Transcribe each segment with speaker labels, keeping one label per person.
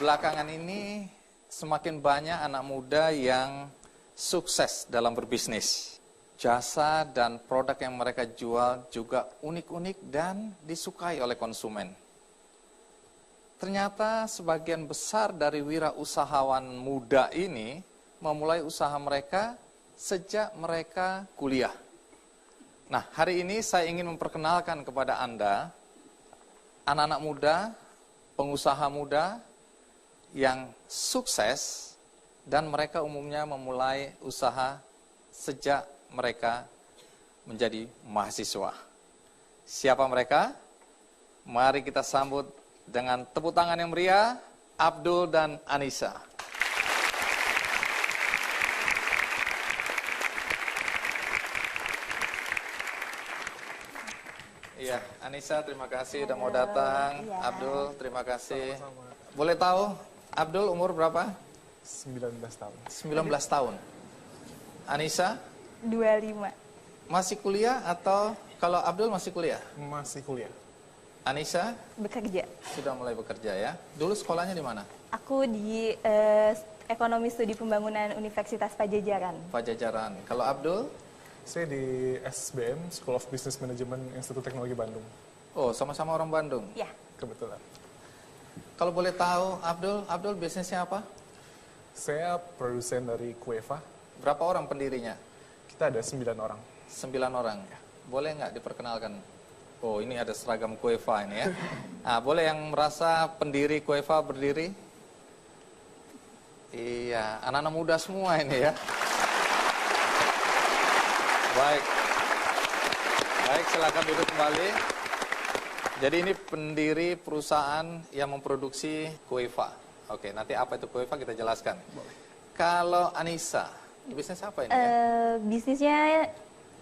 Speaker 1: belakangan ini semakin banyak anak muda yang sukses dalam berbisnis. Jasa dan produk yang mereka jual juga unik-unik dan disukai oleh konsumen. Ternyata sebagian besar dari wirausahawan muda ini memulai usaha mereka sejak mereka kuliah. Nah, hari ini saya ingin memperkenalkan kepada Anda anak-anak muda, pengusaha muda yang sukses dan mereka umumnya memulai usaha sejak mereka menjadi mahasiswa. Siapa mereka? Mari kita sambut dengan tepuk tangan yang meriah, Abdul dan Anissa. Iya, Anissa terima kasih sudah mau datang.
Speaker 2: Iya.
Speaker 1: Abdul terima kasih.
Speaker 3: Sama-sama.
Speaker 1: Boleh tahu Abdul umur berapa?
Speaker 3: 19 tahun.
Speaker 1: 19 tahun. Anissa
Speaker 2: 25.
Speaker 1: masih kuliah atau kalau Abdul masih kuliah?
Speaker 3: Masih kuliah.
Speaker 1: Anissa
Speaker 2: Bekerja.
Speaker 1: sudah mulai bekerja ya. Dulu sekolahnya di mana?
Speaker 2: Aku di Ekonomi Studi Pembangunan Universitas Pajajaran.
Speaker 1: Pajajaran. Kalau Abdul?
Speaker 3: Saya di SBM, School of Business Management, Institut Teknologi Bandung.
Speaker 1: Oh, sama-sama orang Bandung.
Speaker 2: Ya,
Speaker 3: Kebetulan.
Speaker 1: Kalau boleh tahu Abdul bisnisnya apa?
Speaker 3: Saya produsen dari Cueva.
Speaker 1: Berapa orang pendirinya?
Speaker 3: Kita ada 9 orang.
Speaker 1: 9 orang. Boleh nggak diperkenalkan? Oh, ini ada seragam Cueva ini ya. Nah, boleh yang merasa pendiri Cueva berdiri? Iya, anak-anak muda semua ini ya. Baik. Baik, silakan duduk kembali. Jadi ini pendiri perusahaan yang memproduksi Cueva. Oke, nanti apa itu Cueva kita jelaskan. Kalau Anissa, bisnis apa ini ya?
Speaker 2: bisnisnya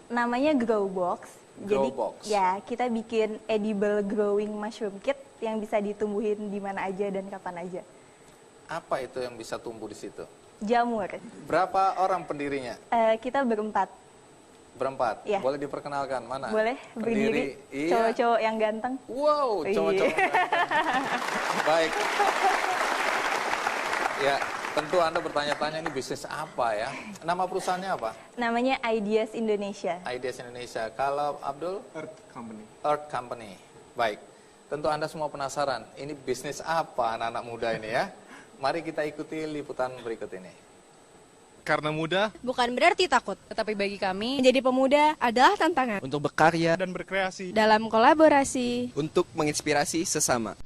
Speaker 2: namanya Growbox. Jadi
Speaker 1: Growbox.
Speaker 2: ya kita bikin edible growing mushroom kit yang bisa ditumbuhin di mana aja dan kapan aja.
Speaker 1: Apa itu yang bisa tumbuh di situ?
Speaker 2: Jamur.
Speaker 1: Berapa orang pendirinya?
Speaker 2: Kita berempat.
Speaker 1: Berempat.
Speaker 2: Iya.
Speaker 1: Boleh diperkenalkan mana?
Speaker 2: Boleh berdiri.
Speaker 1: Iya.
Speaker 2: Cowok-cowok yang ganteng.
Speaker 1: Wow,
Speaker 2: Iya.
Speaker 1: cowok-cowok. Baik. Ya, tentu Anda bertanya-tanya ini bisnis apa ya? Nama perusahaannya apa?
Speaker 2: Namanya Ideas Indonesia.
Speaker 1: Ideas Indonesia. Kalau Abdul?
Speaker 3: Earth Company.
Speaker 1: Earth Company. Baik. Tentu Anda semua penasaran, ini bisnis apa anak-anak muda ini ya? Mari kita ikuti liputan berikut ini.
Speaker 4: Karena muda
Speaker 5: Bukan berarti takut, tetapi bagi kami menjadi pemuda adalah tantangan
Speaker 4: untuk berkarya dan berkreasi
Speaker 5: dalam kolaborasi.
Speaker 6: untuk menginspirasi sesama.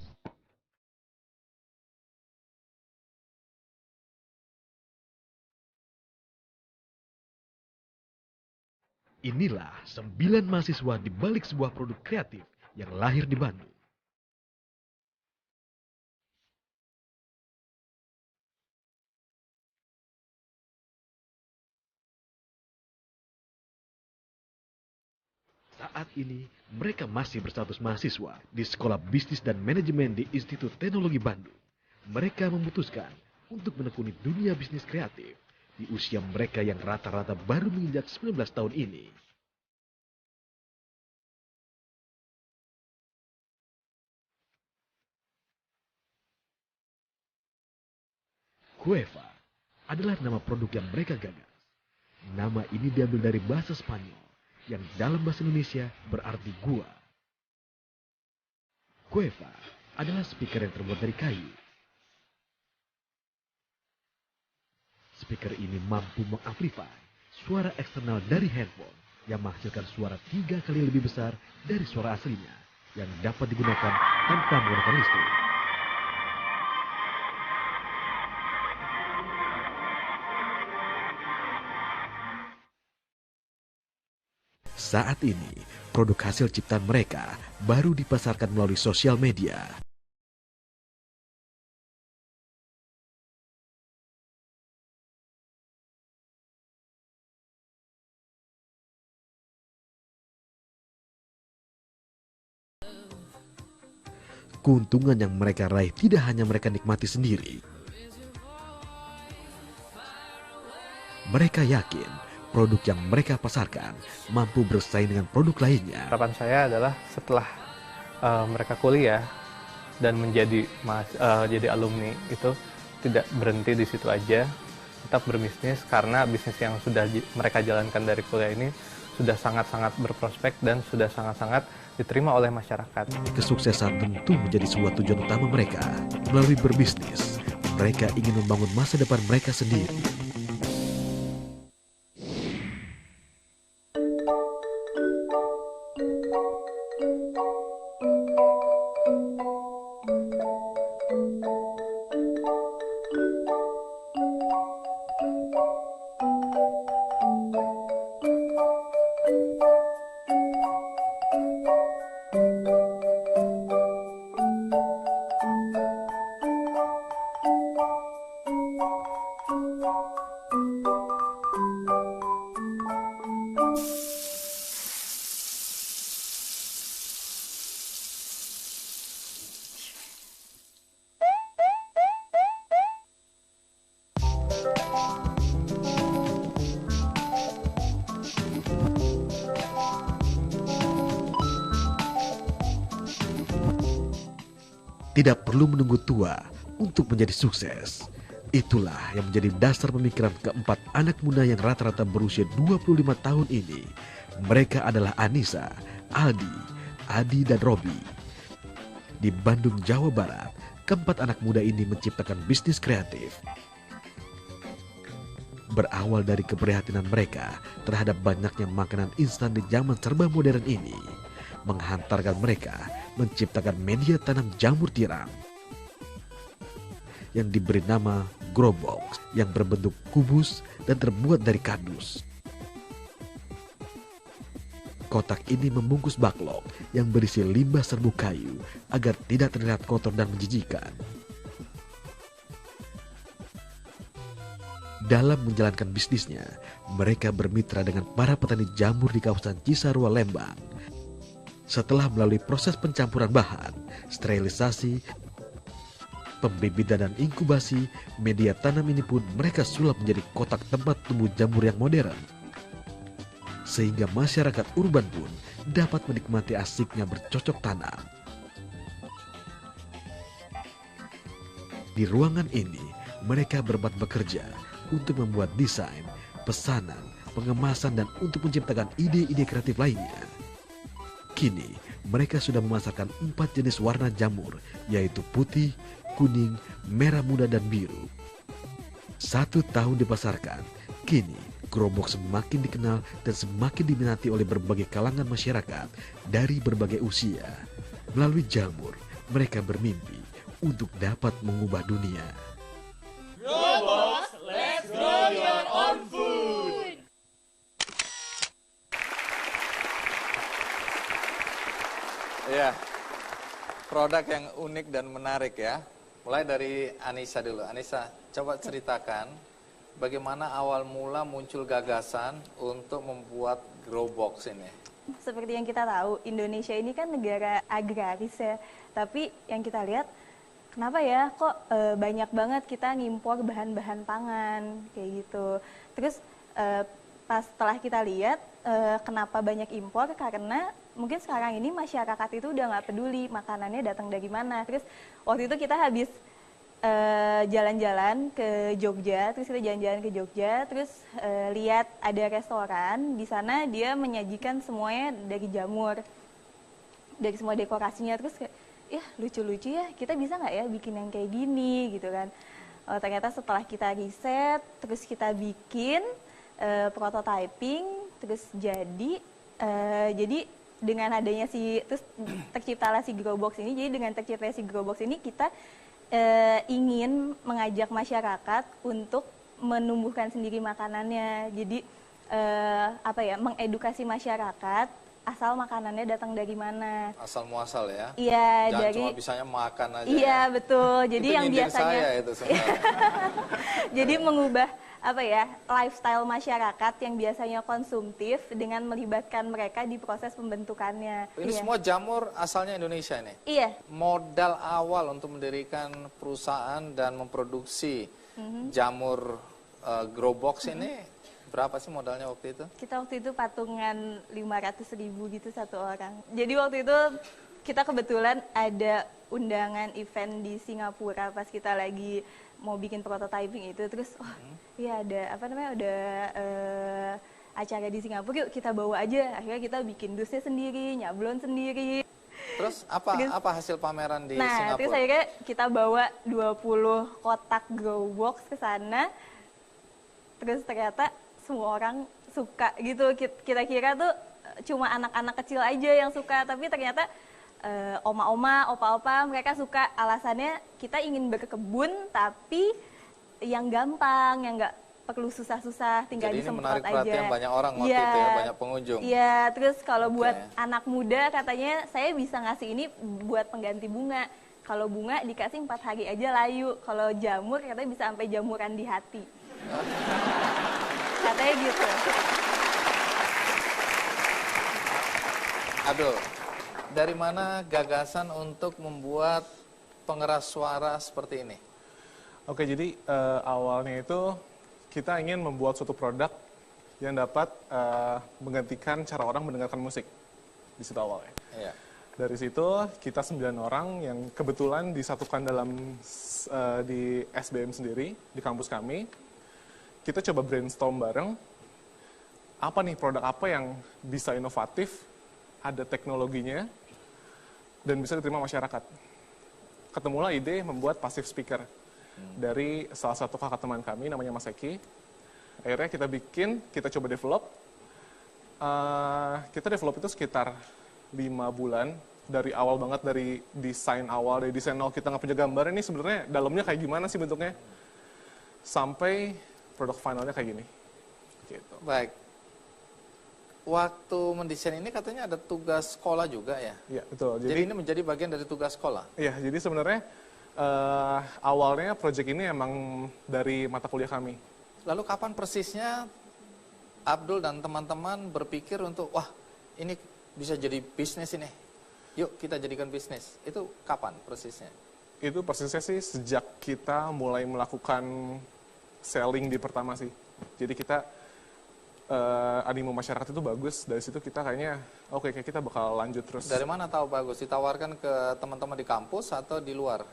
Speaker 7: Inilah 9 mahasiswa di balik sebuah produk kreatif yang lahir di Bandung. Saat ini, mereka masih berstatus mahasiswa di Sekolah Bisnis dan Manajemen di Institut Teknologi Bandung. Mereka memutuskan untuk menekuni dunia bisnis kreatif di usia mereka yang rata-rata baru menginjak 19 tahun ini. Cueva adalah nama produk yang mereka gagas. Nama ini diambil dari bahasa Spanyol yang dalam bahasa Indonesia berarti gua. Cueva adalah speaker yang terbuat dari kayu. Speaker ini mampu mengamplify suara eksternal dari handphone yang menghasilkan suara 3 kali lebih besar dari suara aslinya yang dapat digunakan tanpa menggunakan listrik. Saat ini, produk hasil ciptaan mereka baru dipasarkan melalui sosial media. Keuntungan yang mereka raih tidak hanya mereka nikmati sendiri. Mereka yakin produk yang mereka pasarkan mampu bersaing dengan produk lainnya.
Speaker 8: Harapan saya adalah setelah mereka kuliah, dan jadi alumni itu tidak berhenti di situ aja, tetap berbisnis karena bisnis yang sudah mereka jalankan dari kuliah ini sudah sangat-sangat berprospek dan sudah sangat-sangat diterima oleh masyarakat.
Speaker 7: Kesuksesan tentu menjadi sebuah tujuan utama mereka. Melalui berbisnis, mereka ingin membangun masa depan mereka sendiri. Tidak perlu menunggu tua untuk menjadi sukses. Itulah yang menjadi dasar pemikiran keempat anak muda yang rata-rata berusia 25 tahun ini. Mereka adalah Anissa, Aldi, Adi, dan Robi. Di Bandung, Jawa Barat, keempat anak muda ini menciptakan bisnis kreatif. Berawal dari keprihatinan mereka terhadap banyaknya makanan instan di zaman serba modern ini, menghantarkan mereka menciptakan media tanam jamur tiram yang diberi nama grow box yang berbentuk kubus dan terbuat dari kardus. Kotak ini membungkus backlog yang berisi limbah serbuk kayu agar tidak terlihat kotor dan menjijikan. Dalam menjalankan bisnisnya, mereka bermitra dengan para petani jamur di kawasan Cisarua, Lembang. Setelah melalui proses pencampuran bahan, sterilisasi, pembibitan dan inkubasi, media tanam ini pun mereka sulap menjadi kotak tempat tumbuh jamur yang modern. Sehingga masyarakat urban pun dapat menikmati asiknya bercocok tanam. Di ruangan ini, mereka berbuat bekerja untuk membuat desain, pesanan, pengemasan, dan untuk menciptakan ide-ide kreatif lainnya. Kini, mereka sudah memasarkan 4 jenis warna jamur, yaitu putih, kuning, merah muda, dan biru. 1 tahun dipasarkan, kini Growbox semakin dikenal dan semakin diminati oleh berbagai kalangan masyarakat dari berbagai usia. Melalui jamur, mereka bermimpi untuk dapat mengubah dunia.
Speaker 9: Growbox, let's grow your own food.
Speaker 1: Ya, produk yang unik dan menarik ya. Mulai dari Anissa dulu. Anissa, coba ceritakan bagaimana awal mula muncul gagasan untuk membuat Growbox ini.
Speaker 2: Seperti yang kita tahu, Indonesia ini kan negara agraris ya. Tapi yang kita lihat, kenapa ya kok banyak banget kita ngimpor bahan-bahan pangan kayak gitu. Terus pas setelah kita lihat kenapa banyak impor, karena mungkin sekarang ini masyarakat itu udah nggak peduli makanannya datang dari mana. Terus waktu itu kita habis jalan-jalan ke Jogja, terus kita jalan-jalan ke Jogja, terus lihat ada restoran, di sana dia menyajikan semuanya dari jamur, dari semua dekorasinya. Terus kayak, ya lucu-lucu ya, kita bisa nggak ya bikin yang kayak gini gitu kan. Ternyata setelah kita riset, terus kita bikin prototyping, terus jadi dengan adanya terus terciptalah si Growbox ini. Jadi dengan terciptanya si Growbox ini kita ingin mengajak masyarakat untuk menumbuhkan sendiri makanannya. Jadi mengedukasi masyarakat asal makanannya datang dari mana.
Speaker 1: Asal muasal ya.
Speaker 2: Iya,
Speaker 1: jangan
Speaker 2: dari
Speaker 1: cuma bisanya makan aja.
Speaker 2: Iya,
Speaker 1: ya.
Speaker 2: betul. Jadi
Speaker 1: itu
Speaker 2: yang biasanya
Speaker 1: saya itu sebenarnya.
Speaker 2: jadi mengubah lifestyle masyarakat yang biasanya konsumtif dengan melibatkan mereka di proses pembentukannya.
Speaker 1: Ini semua jamur asalnya Indonesia ini?
Speaker 2: Iya.
Speaker 1: Modal awal untuk mendirikan perusahaan dan memproduksi jamur Growbox ini berapa sih modalnya waktu itu?
Speaker 2: Kita waktu itu patungan 500.000 gitu satu orang. Jadi waktu itu kita kebetulan ada undangan event di Singapura pas kita lagi mau bikin prototyping itu, terus iya ada acara di Singapura, yuk kita bawa aja. Akhirnya kita bikin dusnya sendiri, nyablon sendiri.
Speaker 1: Terus apa hasil pameran di
Speaker 2: Nah,
Speaker 1: Singapura?
Speaker 2: terus akhirnya kita bawa 20 kotak grow box ke sana. Terus ternyata semua orang suka gitu. Kita kira tuh cuma anak-anak kecil aja yang suka, tapi ternyata oma-oma, opa-opa mereka suka. Alasannya kita ingin berkebun tapi yang gampang, yang nggak perlu susah-susah, tinggal
Speaker 1: Jadi ini
Speaker 2: disemprot
Speaker 1: menarik perhatian
Speaker 2: aja.
Speaker 1: banyak orang waktu itu ya, banyak pengunjung.
Speaker 2: Iya, terus kalau buat
Speaker 1: Oke.
Speaker 2: anak muda katanya saya bisa ngasih ini buat pengganti bunga. Kalau bunga dikasih 4 hari aja layu. Kalau jamur katanya bisa sampai jamuran di hati. Katanya gitu.
Speaker 1: Abdul, dari mana gagasan untuk membuat pengeras suara seperti ini?
Speaker 3: Oke, jadi awalnya itu kita ingin membuat suatu produk yang dapat menggantikan cara orang mendengarkan musik. Di situ awalnya.
Speaker 1: Iya.
Speaker 3: Dari situ kita 9 orang yang kebetulan disatukan dalam di SBM sendiri, di kampus kami. Kita coba brainstorm bareng, apa nih produk apa yang bisa inovatif, ada teknologinya, dan bisa diterima masyarakat. Ketemulah ide membuat passive speaker dari salah satu kakak teman kami, namanya Mas Eki. Akhirnya kita coba develop. Kita develop itu sekitar 5 bulan, dari awal banget, dari desain awal, dari desain awal kita nggak punya gambar, ini sebenarnya dalamnya kayak gimana sih bentuknya, sampai produk finalnya kayak gini. Gitu.
Speaker 1: Baik. Waktu mendesain ini katanya ada tugas sekolah juga ya?
Speaker 3: Iya, betul.
Speaker 1: Jadi ini menjadi bagian dari tugas sekolah?
Speaker 3: Iya, jadi sebenarnya awalnya proyek ini emang dari mata kuliah kami.
Speaker 1: Lalu kapan persisnya Abdul dan teman-teman berpikir untuk, wah ini bisa jadi bisnis ini, yuk kita jadikan bisnis. Itu kapan persisnya?
Speaker 3: Itu persisnya sih sejak kita mulai melakukan selling di pertama sih. Jadi kita animo masyarakat itu bagus, dari situ kita kayaknya oke, kayak kita bakal lanjut terus.
Speaker 1: Dari mana tahu bagus? Ditawarkan ke teman-teman di kampus atau di luar?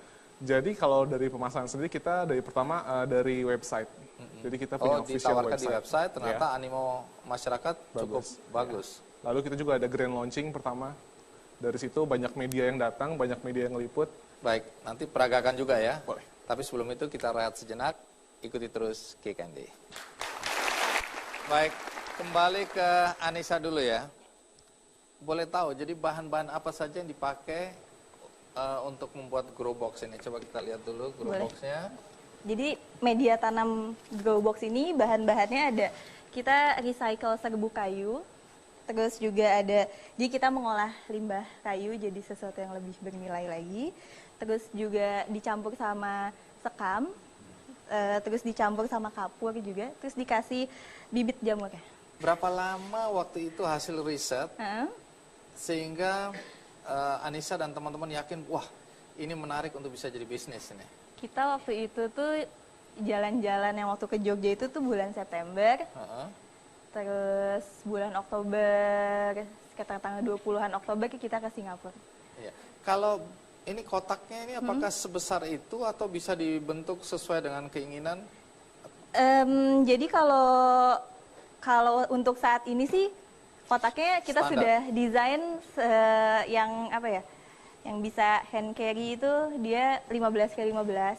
Speaker 3: Jadi kalau dari pemasaran sendiri kita dari pertama dari website. Jadi kita punya official
Speaker 1: ditawarkan
Speaker 3: website.
Speaker 1: di website, ternyata
Speaker 3: Ya,
Speaker 1: animo masyarakat cukup bagus.
Speaker 3: Lalu kita juga ada grand launching pertama. Dari situ banyak media yang datang, banyak media yang ngeliput.
Speaker 1: Baik, nanti peragakan juga ya.
Speaker 3: Boleh.
Speaker 1: Tapi sebelum itu kita rehat sejenak, ikuti terus Kick and Day. Baik, kembali ke Anissa dulu ya. Boleh tahu, jadi bahan-bahan apa saja yang dipakai untuk membuat grow box ini? Coba kita lihat dulu grow
Speaker 2: Boleh.
Speaker 1: boxnya.
Speaker 2: Jadi media tanam grow box ini bahan-bahannya ada, kita recycle serbu kayu, terus juga ada, jadi kita mengolah limbah kayu jadi sesuatu yang lebih bernilai lagi, terus juga dicampur sama sekam, terus dicampur sama kapur juga, terus dikasih bibit jamurnya.
Speaker 1: Berapa lama waktu itu hasil riset sehingga Anissa dan teman-teman yakin, wah ini menarik untuk bisa jadi bisnis ini?
Speaker 2: Kita waktu itu tuh jalan-jalan yang waktu ke Jogja itu tuh bulan September, terus bulan Oktober, sekitar tanggal 20-an Oktober kita ke Singapura.
Speaker 1: Iya. Kalau ini kotaknya ini apakah sebesar itu atau bisa dibentuk sesuai dengan keinginan?
Speaker 2: Jadi kalau untuk saat ini sih kotaknya kita
Speaker 1: Standar.
Speaker 2: sudah desain yang apa ya, yang bisa hand carry itu dia 15x15.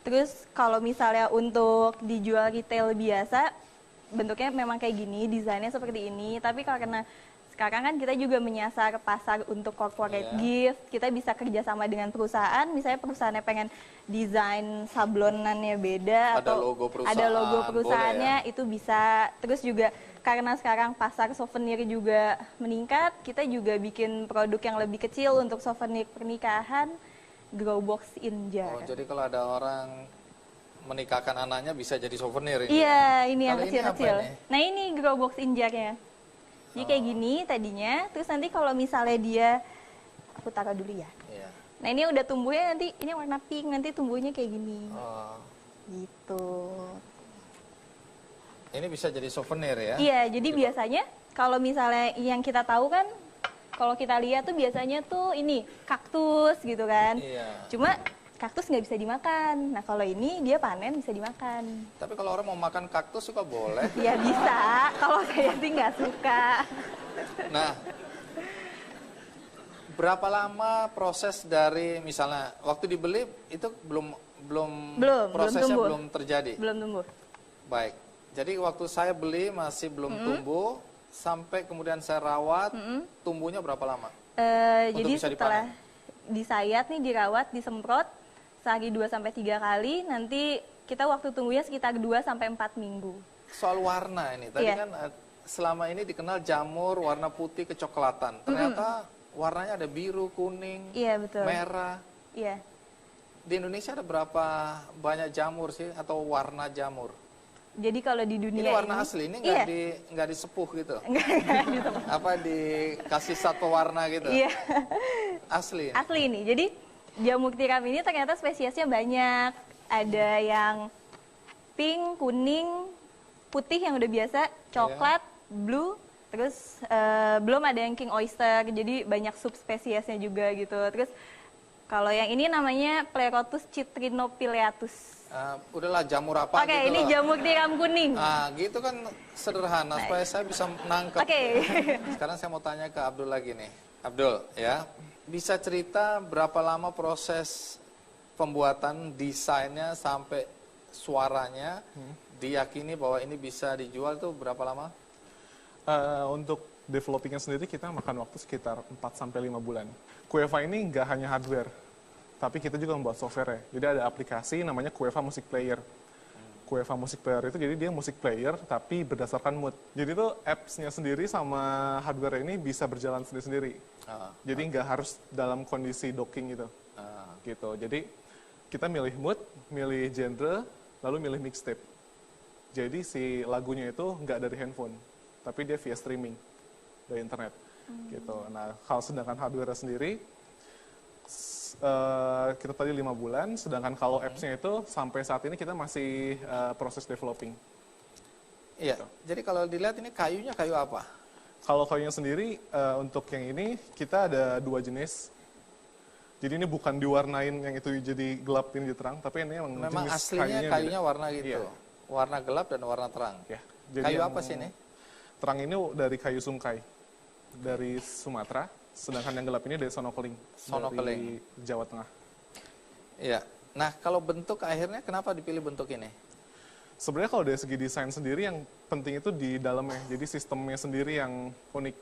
Speaker 2: Terus kalau misalnya untuk dijual retail biasa, bentuknya memang kayak gini, desainnya seperti ini. Tapi karena sekarang kan kita juga menyasar pasar untuk corporate gift, kita bisa kerjasama dengan perusahaan, misalnya perusahaannya pengen desain sablonannya beda,
Speaker 1: Ada
Speaker 2: atau
Speaker 1: logo perusahaan,
Speaker 2: ada logo perusahaannya,
Speaker 1: boleh
Speaker 2: itu bisa. Terus juga karena sekarang pasar souvenir juga meningkat, kita juga bikin produk yang lebih kecil untuk souvenir pernikahan, grow box in jar.
Speaker 1: Oh, jadi kalau ada orang menikahkan anaknya bisa jadi souvenir ini?
Speaker 2: Iya, ini yang
Speaker 1: Kalau ini apa
Speaker 2: kecil-kecil.
Speaker 1: ini?
Speaker 2: Nah ini grow box in jar-nya. Jadi kayak gini tadinya, terus nanti kalau misalnya dia, aku taruh dulu ya.
Speaker 1: Iya.
Speaker 2: Nah ini udah tumbuhnya nanti, ini warna pink, nanti tumbuhnya kayak gini.
Speaker 1: Oh.
Speaker 2: Gitu.
Speaker 1: Ini bisa jadi souvenir ya?
Speaker 2: Iya, jadi biasanya kalau misalnya yang kita tahu kan, kalau kita lihat tuh biasanya tuh ini kaktus gitu kan.
Speaker 1: Iya.
Speaker 2: Cuma kaktus nggak bisa dimakan. Nah kalau ini dia panen bisa dimakan.
Speaker 1: Tapi kalau orang mau makan kaktus suka boleh.
Speaker 2: Ya bisa, kalau saya sih nggak suka.
Speaker 1: Nah, berapa lama proses dari misalnya waktu dibeli itu belum prosesnya
Speaker 2: tumbuh.
Speaker 1: belum terjadi.
Speaker 2: Belum tumbuh.
Speaker 1: Baik. Jadi waktu saya beli masih belum tumbuh, sampai kemudian saya rawat, tumbuhnya berapa lama?
Speaker 2: Jadi setelah disayat nih, dirawat, disemprot sehari 2-3 kali, nanti kita waktu tunggunya sekitar 2-4 minggu.
Speaker 1: Soal warna ini, tadi kan selama ini dikenal jamur warna putih kecoklatan. Ternyata warnanya ada biru, kuning,
Speaker 2: betul.
Speaker 1: merah.
Speaker 2: Iya.
Speaker 1: Di Indonesia ada berapa banyak jamur sih atau warna jamur?
Speaker 2: Jadi kalau di dunia
Speaker 1: ini warna asli, ini nggak disepuh gitu? Apa dikasih satu warna gitu?
Speaker 2: Iya.
Speaker 1: Asli?
Speaker 2: Asli ini. Jadi jamur tiram ini ternyata spesiesnya banyak. Ada yang pink, kuning, putih yang udah biasa, coklat, blue, terus belum ada yang king oyster, jadi banyak subspesiesnya juga gitu. Terus kalau yang ini namanya Pleurotus citrinopileatus.
Speaker 1: Udahlah jamur apa
Speaker 2: Oke,
Speaker 1: gitu
Speaker 2: ini
Speaker 1: lah.
Speaker 2: jamur tiram kuning.
Speaker 1: Gitu kan sederhana supaya saya bisa nangkep. Sekarang saya mau tanya ke Abdul lagi nih. Abdul, ya, bisa cerita berapa lama proses pembuatan desainnya sampai suaranya diyakini bahwa ini bisa dijual tuh berapa lama?
Speaker 3: Untuk developingnya sendiri kita makan waktu sekitar 4-5 bulan. Cueva ini nggak hanya hardware, tapi kita juga membuat software ya. Jadi ada aplikasi namanya Cueva Music Player. Cueva Music Player itu jadi dia music player tapi berdasarkan mood. Jadi itu apps-nya sendiri sama hardware ini bisa berjalan sendiri-sendiri. Jadi nggak harus dalam kondisi docking gitu. Gitu. Jadi kita milih mood, milih genre, lalu milih mixtape. Jadi si lagunya itu nggak dari handphone, tapi dia via streaming dari internet. Gitu. Nah, kalau sedangkan hardware sendiri kita tadi 5 bulan, sedangkan kalau apps-nya itu sampai saat ini kita masih proses developing.
Speaker 1: Iya, jadi kalau dilihat ini kayunya kayu apa?
Speaker 3: Kalau kayunya sendiri, untuk yang ini kita ada 2 jenis. Jadi ini bukan diwarnain yang itu jadi gelap ini jadi terang, tapi ini memang
Speaker 1: memang
Speaker 3: jenis
Speaker 1: aslinya kayunya
Speaker 3: beda.
Speaker 1: warna gitu, warna gelap dan warna terang.
Speaker 3: Jadi
Speaker 1: kayu apa sih ini?
Speaker 3: Terang ini dari kayu sungkai, dari Sumatera. Sedangkan yang gelap ini dari sonokeling, dari Jawa Tengah.
Speaker 1: Iya. Nah, kalau bentuk akhirnya kenapa dipilih bentuk ini?
Speaker 3: Sebenarnya kalau dari segi desain sendiri yang penting itu di dalamnya. Jadi sistemnya sendiri yang unik.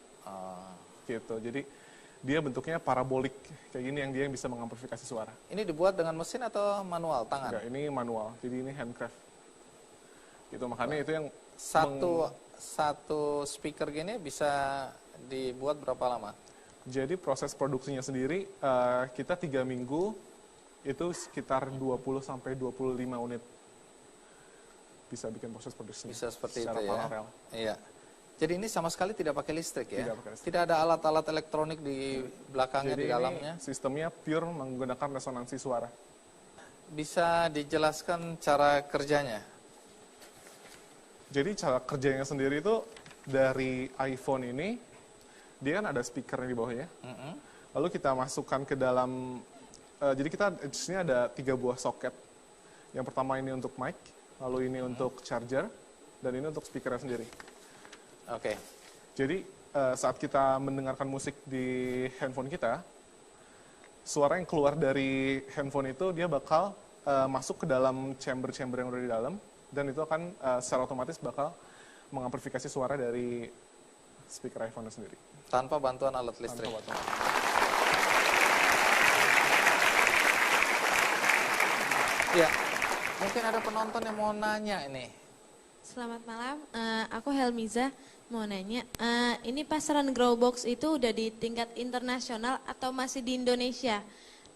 Speaker 3: Gitu. Jadi dia bentuknya parabolik kayak gini yang dia bisa mengamplifikasi suara.
Speaker 1: Ini dibuat dengan mesin atau manual tangan?
Speaker 3: Enggak, ini manual. Jadi ini handcraft. Gitu, makanya itu yang
Speaker 1: satu speaker gini bisa dibuat berapa lama?
Speaker 3: Jadi proses produksinya sendiri kita 3 minggu itu sekitar 20-25 unit bisa bikin proses produksinya.
Speaker 1: Bisa seperti
Speaker 3: secara
Speaker 1: itu ya.
Speaker 3: paralel.
Speaker 1: Iya. Jadi ini sama sekali tidak pakai listrik ya?
Speaker 3: Tidak pakai listrik.
Speaker 1: Tidak ada alat-alat elektronik di belakangnya,
Speaker 3: Jadi
Speaker 1: di dalamnya?
Speaker 3: Ini sistemnya pure menggunakan resonansi suara.
Speaker 1: Bisa dijelaskan cara kerjanya?
Speaker 3: Jadi cara kerjanya sendiri itu dari iPhone ini dia kan ada speaker di bawahnya. Lalu kita masukkan ke dalam, jadi kita di sini ada 3 buah soket. Yang pertama ini untuk mic, lalu ini untuk charger, dan ini untuk speakernya sendiri.
Speaker 1: Oke.
Speaker 3: Jadi saat kita mendengarkan musik di handphone kita, suara yang keluar dari handphone itu dia bakal masuk ke dalam chamber-chamber yang udah di dalam, dan itu akan secara otomatis bakal mengamplifikasi suara dari speaker iPhone sendiri.
Speaker 1: Tanpa bantuan alat listrik. Ya, mungkin ada penonton yang mau nanya ini.
Speaker 10: Selamat malam, aku Helmiza mau nanya, ini pasaran Growbox itu udah di tingkat internasional atau masih di Indonesia?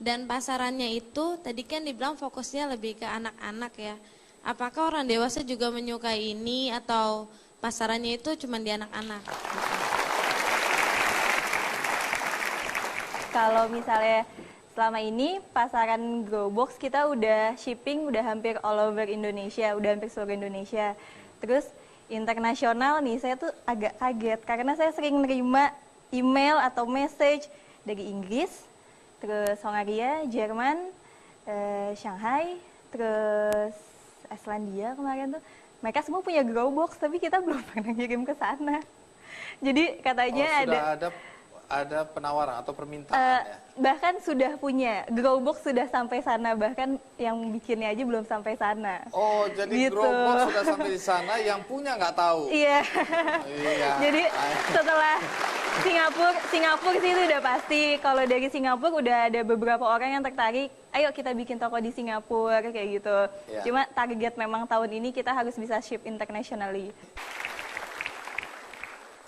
Speaker 10: Dan pasarannya itu tadi kan dibilang fokusnya lebih ke anak-anak ya. Apakah orang dewasa juga menyukai ini atau pasarannya itu cuma di anak-anak?
Speaker 2: Kalau misalnya selama ini pasaran Growbox kita udah shipping udah hampir all over Indonesia, udah hampir seluruh Indonesia. Terus internasional nih saya tuh agak kaget karena saya sering nerima email atau message dari Inggris, terus Hongaria, Jerman, Shanghai, terus Islandia kemarin tuh. Mereka semua punya Growbox, tapi kita belum pernah ngirim ke sana. Jadi katanya
Speaker 1: ada penawaran atau permintaan ya?
Speaker 2: Bahkan sudah punya, Growbox sudah sampai sana, bahkan yang bikinnya aja belum sampai sana.
Speaker 1: Oh, jadi
Speaker 2: gitu.
Speaker 1: Growbox sudah sampai di sana, yang punya nggak tahu?
Speaker 2: Iya.
Speaker 1: Iya.
Speaker 2: Jadi setelah Singapura sih itu udah pasti. Kalau dari Singapura udah ada beberapa orang yang tertarik, ayo kita bikin toko di Singapura, kayak gitu.
Speaker 1: Ya.
Speaker 2: Cuma target memang tahun ini kita harus bisa ship internationally.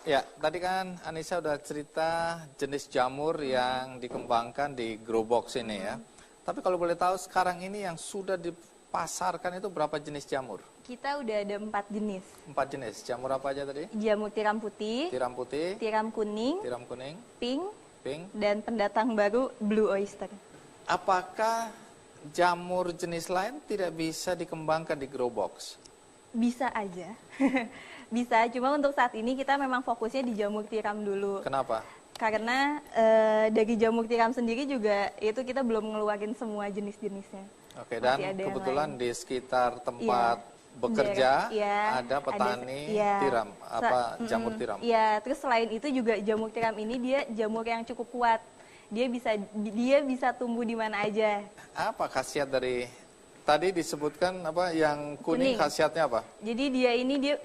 Speaker 1: Ya, tadi kan Anissa udah cerita jenis jamur yang dikembangkan di Growbox ini ya. Tapi kalau boleh tahu sekarang ini yang sudah dipasarkan itu berapa jenis jamur?
Speaker 2: Kita udah ada 4 jenis.
Speaker 1: 4 jenis. Jamur apa aja tadi?
Speaker 2: Jamur tiram putih,
Speaker 1: Tiram putih,
Speaker 2: tiram kuning,
Speaker 1: tiram kuning,
Speaker 2: pink,
Speaker 1: pink.
Speaker 2: dan pendatang baru blue oyster.
Speaker 1: Apakah jamur jenis lain tidak bisa dikembangkan di Growbox?
Speaker 2: Bisa aja. Bisa, cuma untuk saat ini kita memang fokusnya di jamur tiram dulu.
Speaker 1: Kenapa?
Speaker 2: Karena dari jamur tiram sendiri juga itu kita belum ngeluarin semua jenis-jenisnya.
Speaker 1: Oke, dan kebetulan di sekitar tempat bekerja ada petani tiram, jamur tiram.
Speaker 2: Iya, terus selain itu juga jamur tiram ini dia jamur yang cukup kuat. Dia bisa tumbuh di mana aja.
Speaker 1: Apa khasiat dari tadi disebutkan apa yang kuning. Khasiatnya apa?
Speaker 2: Jadi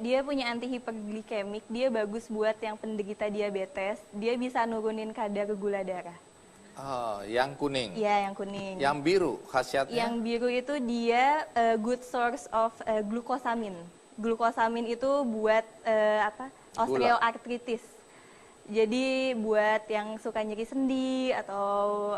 Speaker 2: dia punya anti hiperglikemik, dia bagus buat yang penderita diabetes, dia bisa nurunin kadar gula darah.
Speaker 1: Oh, yang kuning.
Speaker 2: Iya, yang kuning.
Speaker 1: Yang biru khasiatnya?
Speaker 2: Yang biru itu dia good source of glukosamin. Glukosamin itu buat osteoartritis. Jadi buat yang suka nyeri sendi atau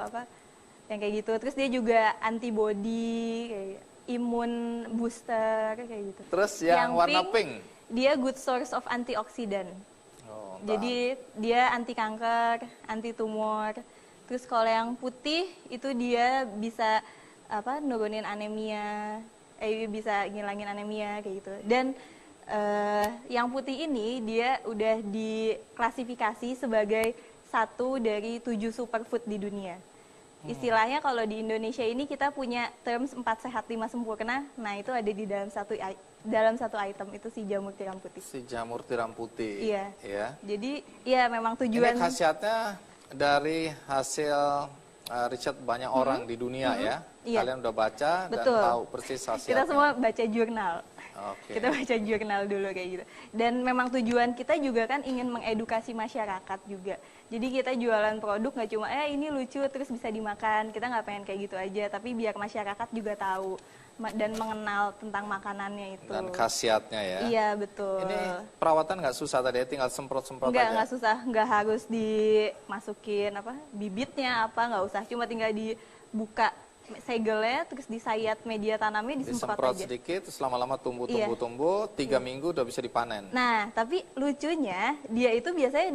Speaker 2: yang kayak gitu. Terus dia juga antibody, kayak imun booster kayak gitu.
Speaker 1: Terus yang warna pink?
Speaker 2: Dia good source of antioksidan.
Speaker 1: Oh,
Speaker 2: jadi dia anti kanker, anti tumor. Terus kalau yang putih itu dia bisa nurunin anemia, bisa ngilangin anemia kayak gitu. Dan yang putih ini dia udah diklasifikasi sebagai 1 dari 7 superfood di dunia. Istilahnya kalau di Indonesia ini kita punya terms 4 sehat 5 sempurna. Nah, itu ada di dalam satu item itu si jamur tiram putih.
Speaker 1: Si jamur tiram putih.
Speaker 2: Iya.
Speaker 1: Ya.
Speaker 2: Jadi ya memang tujuan.
Speaker 1: Ini khasiatnya dari hasil riset banyak orang di dunia ya. Iya. Kalian udah baca dan tahu persis hasilnya.
Speaker 2: Kita semua baca jurnal.
Speaker 1: Okay.
Speaker 2: Kita baca jurnal dulu kayak gitu. Dan memang tujuan kita juga kan ingin mengedukasi masyarakat juga. Jadi kita jualan produk nggak cuma ini lucu terus bisa dimakan. Kita nggak pengen kayak gitu aja, tapi biar masyarakat juga tahu dan mengenal tentang makanannya itu. Dan
Speaker 1: khasiatnya ya.
Speaker 2: Iya, betul.
Speaker 1: Ini perawatan nggak susah tadi, tinggal semprot-semprot aja.
Speaker 2: Nggak susah, nggak harus dimasukin bibitnya nggak usah. Cuma tinggal dibuka segelnya, terus disayat media tanamnya, disemprot aja.
Speaker 1: Sedikit, terus lama-lama tumbuh, 3 minggu udah bisa dipanen.
Speaker 2: Nah, tapi lucunya dia itu biasanya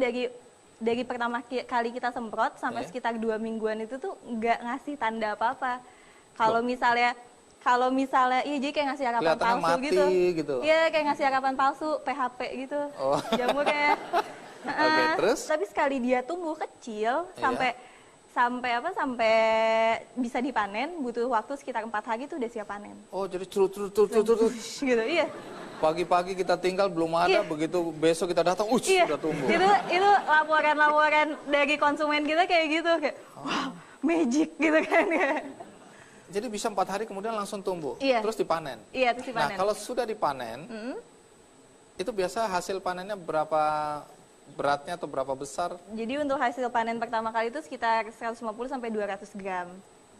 Speaker 2: dari pertama kali kita semprot sampai sekitar 2 mingguan itu tuh nggak ngasih tanda apa-apa. Kalau misalnya, iya jadi kayak ngasih harapan palsu gitu. Iya, kayak ngasih harapan palsu, PHP gitu. Jamurnya.
Speaker 1: Oke, terus?
Speaker 2: Tapi sekali dia tumbuh kecil sampai bisa dipanen, butuh waktu sekitar 4 hari itu udah siap panen.
Speaker 1: Oh, jadi curut
Speaker 2: gitu, iya.
Speaker 1: Pagi-pagi kita tinggal belum ada, begitu besok kita datang, sudah tumbuh.
Speaker 2: Itu laporan-laporan dari konsumen kita kayak gitu, kayak wow, magic gitu kan.
Speaker 1: Jadi bisa 4 hari kemudian langsung tumbuh, terus dipanen.
Speaker 2: Iya, terus dipanen.
Speaker 1: Nah, kalau sudah dipanen, itu biasa hasil panennya berapa beratnya atau berapa besar?
Speaker 2: Jadi untuk hasil panen pertama kali itu sekitar 150 sampai 200 gram.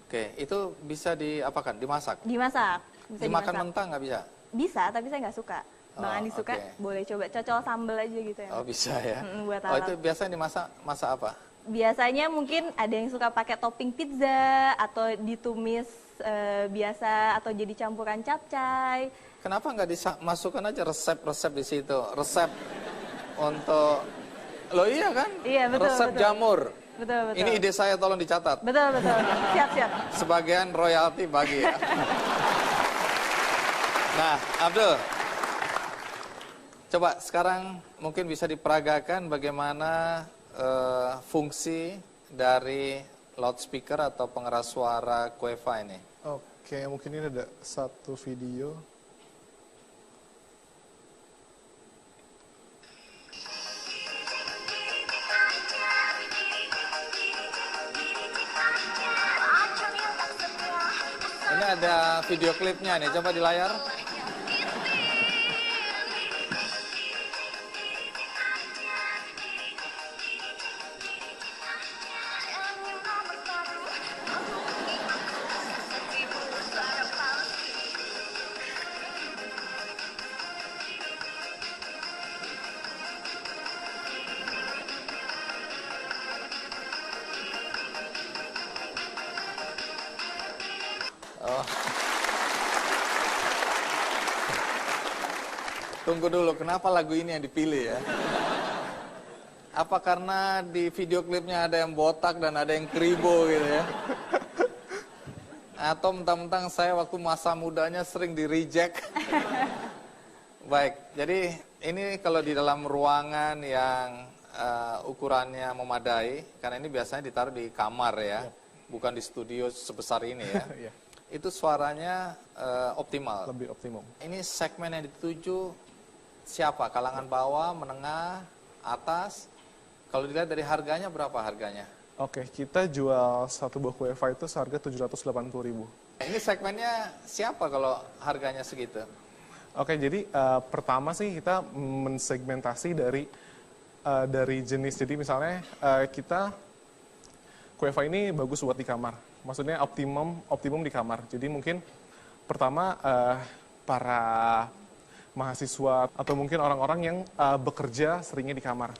Speaker 1: Oke, itu bisa diapakan? Dimasak?
Speaker 2: Dimasak.
Speaker 1: Bisa dimakan mentah nggak bisa?
Speaker 2: Bisa, tapi saya nggak suka. Bang Andi suka, boleh coba cocol sambal aja gitu ya.
Speaker 1: Oh, bisa ya.
Speaker 2: Buat
Speaker 1: itu biasanya masak apa?
Speaker 2: Biasanya mungkin ada yang suka pakai topping pizza atau ditumis biasa atau jadi campuran capcay.
Speaker 1: Kenapa nggak dimasukkan aja resep-resep di situ? Resep untuk iya kan?
Speaker 2: Iya, betul.
Speaker 1: Resep jamur.
Speaker 2: Betul.
Speaker 1: Ini ide saya, tolong dicatat.
Speaker 2: Betul. Siap.
Speaker 1: Sebagian royalti bagi ya. Nah, Abdul, coba sekarang mungkin bisa diperagakan bagaimana fungsi dari loudspeaker atau pengeras suara Cueva ini?
Speaker 3: Oke, mungkin ini ada satu video.
Speaker 1: Ini ada video klipnya nih, coba di layar. Oh. Tunggu dulu, kenapa lagu ini yang dipilih ya? Apa karena di video klipnya ada yang botak dan ada yang kribo gitu ya? Atau mentang-mentang saya waktu masa mudanya sering di-reject? Baik, jadi ini kalau di dalam ruangan yang ukurannya memadai, karena ini biasanya ditaruh di kamar ya, bukan di studio sebesar ini ya. Itu suaranya optimal.
Speaker 3: Lebih optimum.
Speaker 1: Ini segmen yang dituju siapa? Kalangan bawah, menengah, atas? Kalau dilihat dari harganya, berapa harganya?
Speaker 3: Oke, kita jual satu buah Cueva itu seharga 780.000.
Speaker 1: Ini segmennya siapa kalau harganya segitu?
Speaker 3: Oke, jadi pertama sih kita mensegmentasi dari jenis. Jadi misalnya kita Cueva ini bagus buat di kamar. Maksudnya optimum di kamar. Jadi mungkin pertama para mahasiswa atau mungkin orang-orang yang bekerja seringnya di kamar.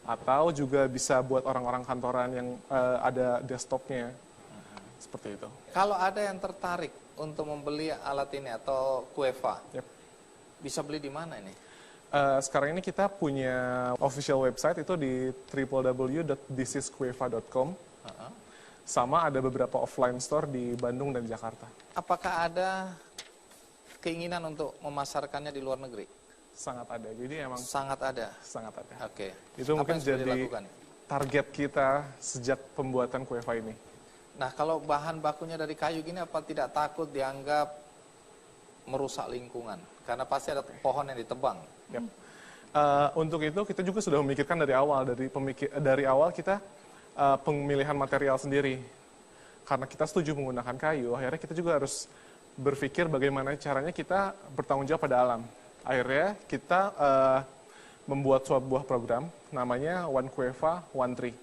Speaker 3: Atau juga bisa buat orang-orang kantoran yang ada desktopnya. Seperti itu.
Speaker 1: Kalau ada yang tertarik untuk membeli alat ini atau Cueva, bisa beli di mana ini?
Speaker 3: Sekarang ini kita punya official website itu di www.thisiscueva.com. Sama ada beberapa offline store di Bandung dan Jakarta.
Speaker 1: Apakah ada keinginan untuk memasarkannya di luar negeri?
Speaker 3: Sangat ada. Jadi emang
Speaker 1: sangat ada.
Speaker 3: Sangat ada.
Speaker 1: Oke.
Speaker 3: Itu
Speaker 1: Apa
Speaker 3: mungkin
Speaker 1: yang sudah
Speaker 3: jadi
Speaker 1: dilakukan?
Speaker 3: target kita sejak pembuatan Cueva ini.
Speaker 1: Nah, kalau bahan bakunya dari kayu gini, apa tidak takut dianggap merusak lingkungan? Karena pasti ada pohon yang ditebang.
Speaker 3: Yep. Untuk itu kita juga sudah memikirkan dari awal. Dari awal kita pemilihan material sendiri. Karena kita setuju menggunakan kayu, akhirnya kita juga harus berpikir bagaimana caranya kita bertanggung jawab pada alam. Akhirnya kita membuat sebuah program namanya One Cueva, One Tree.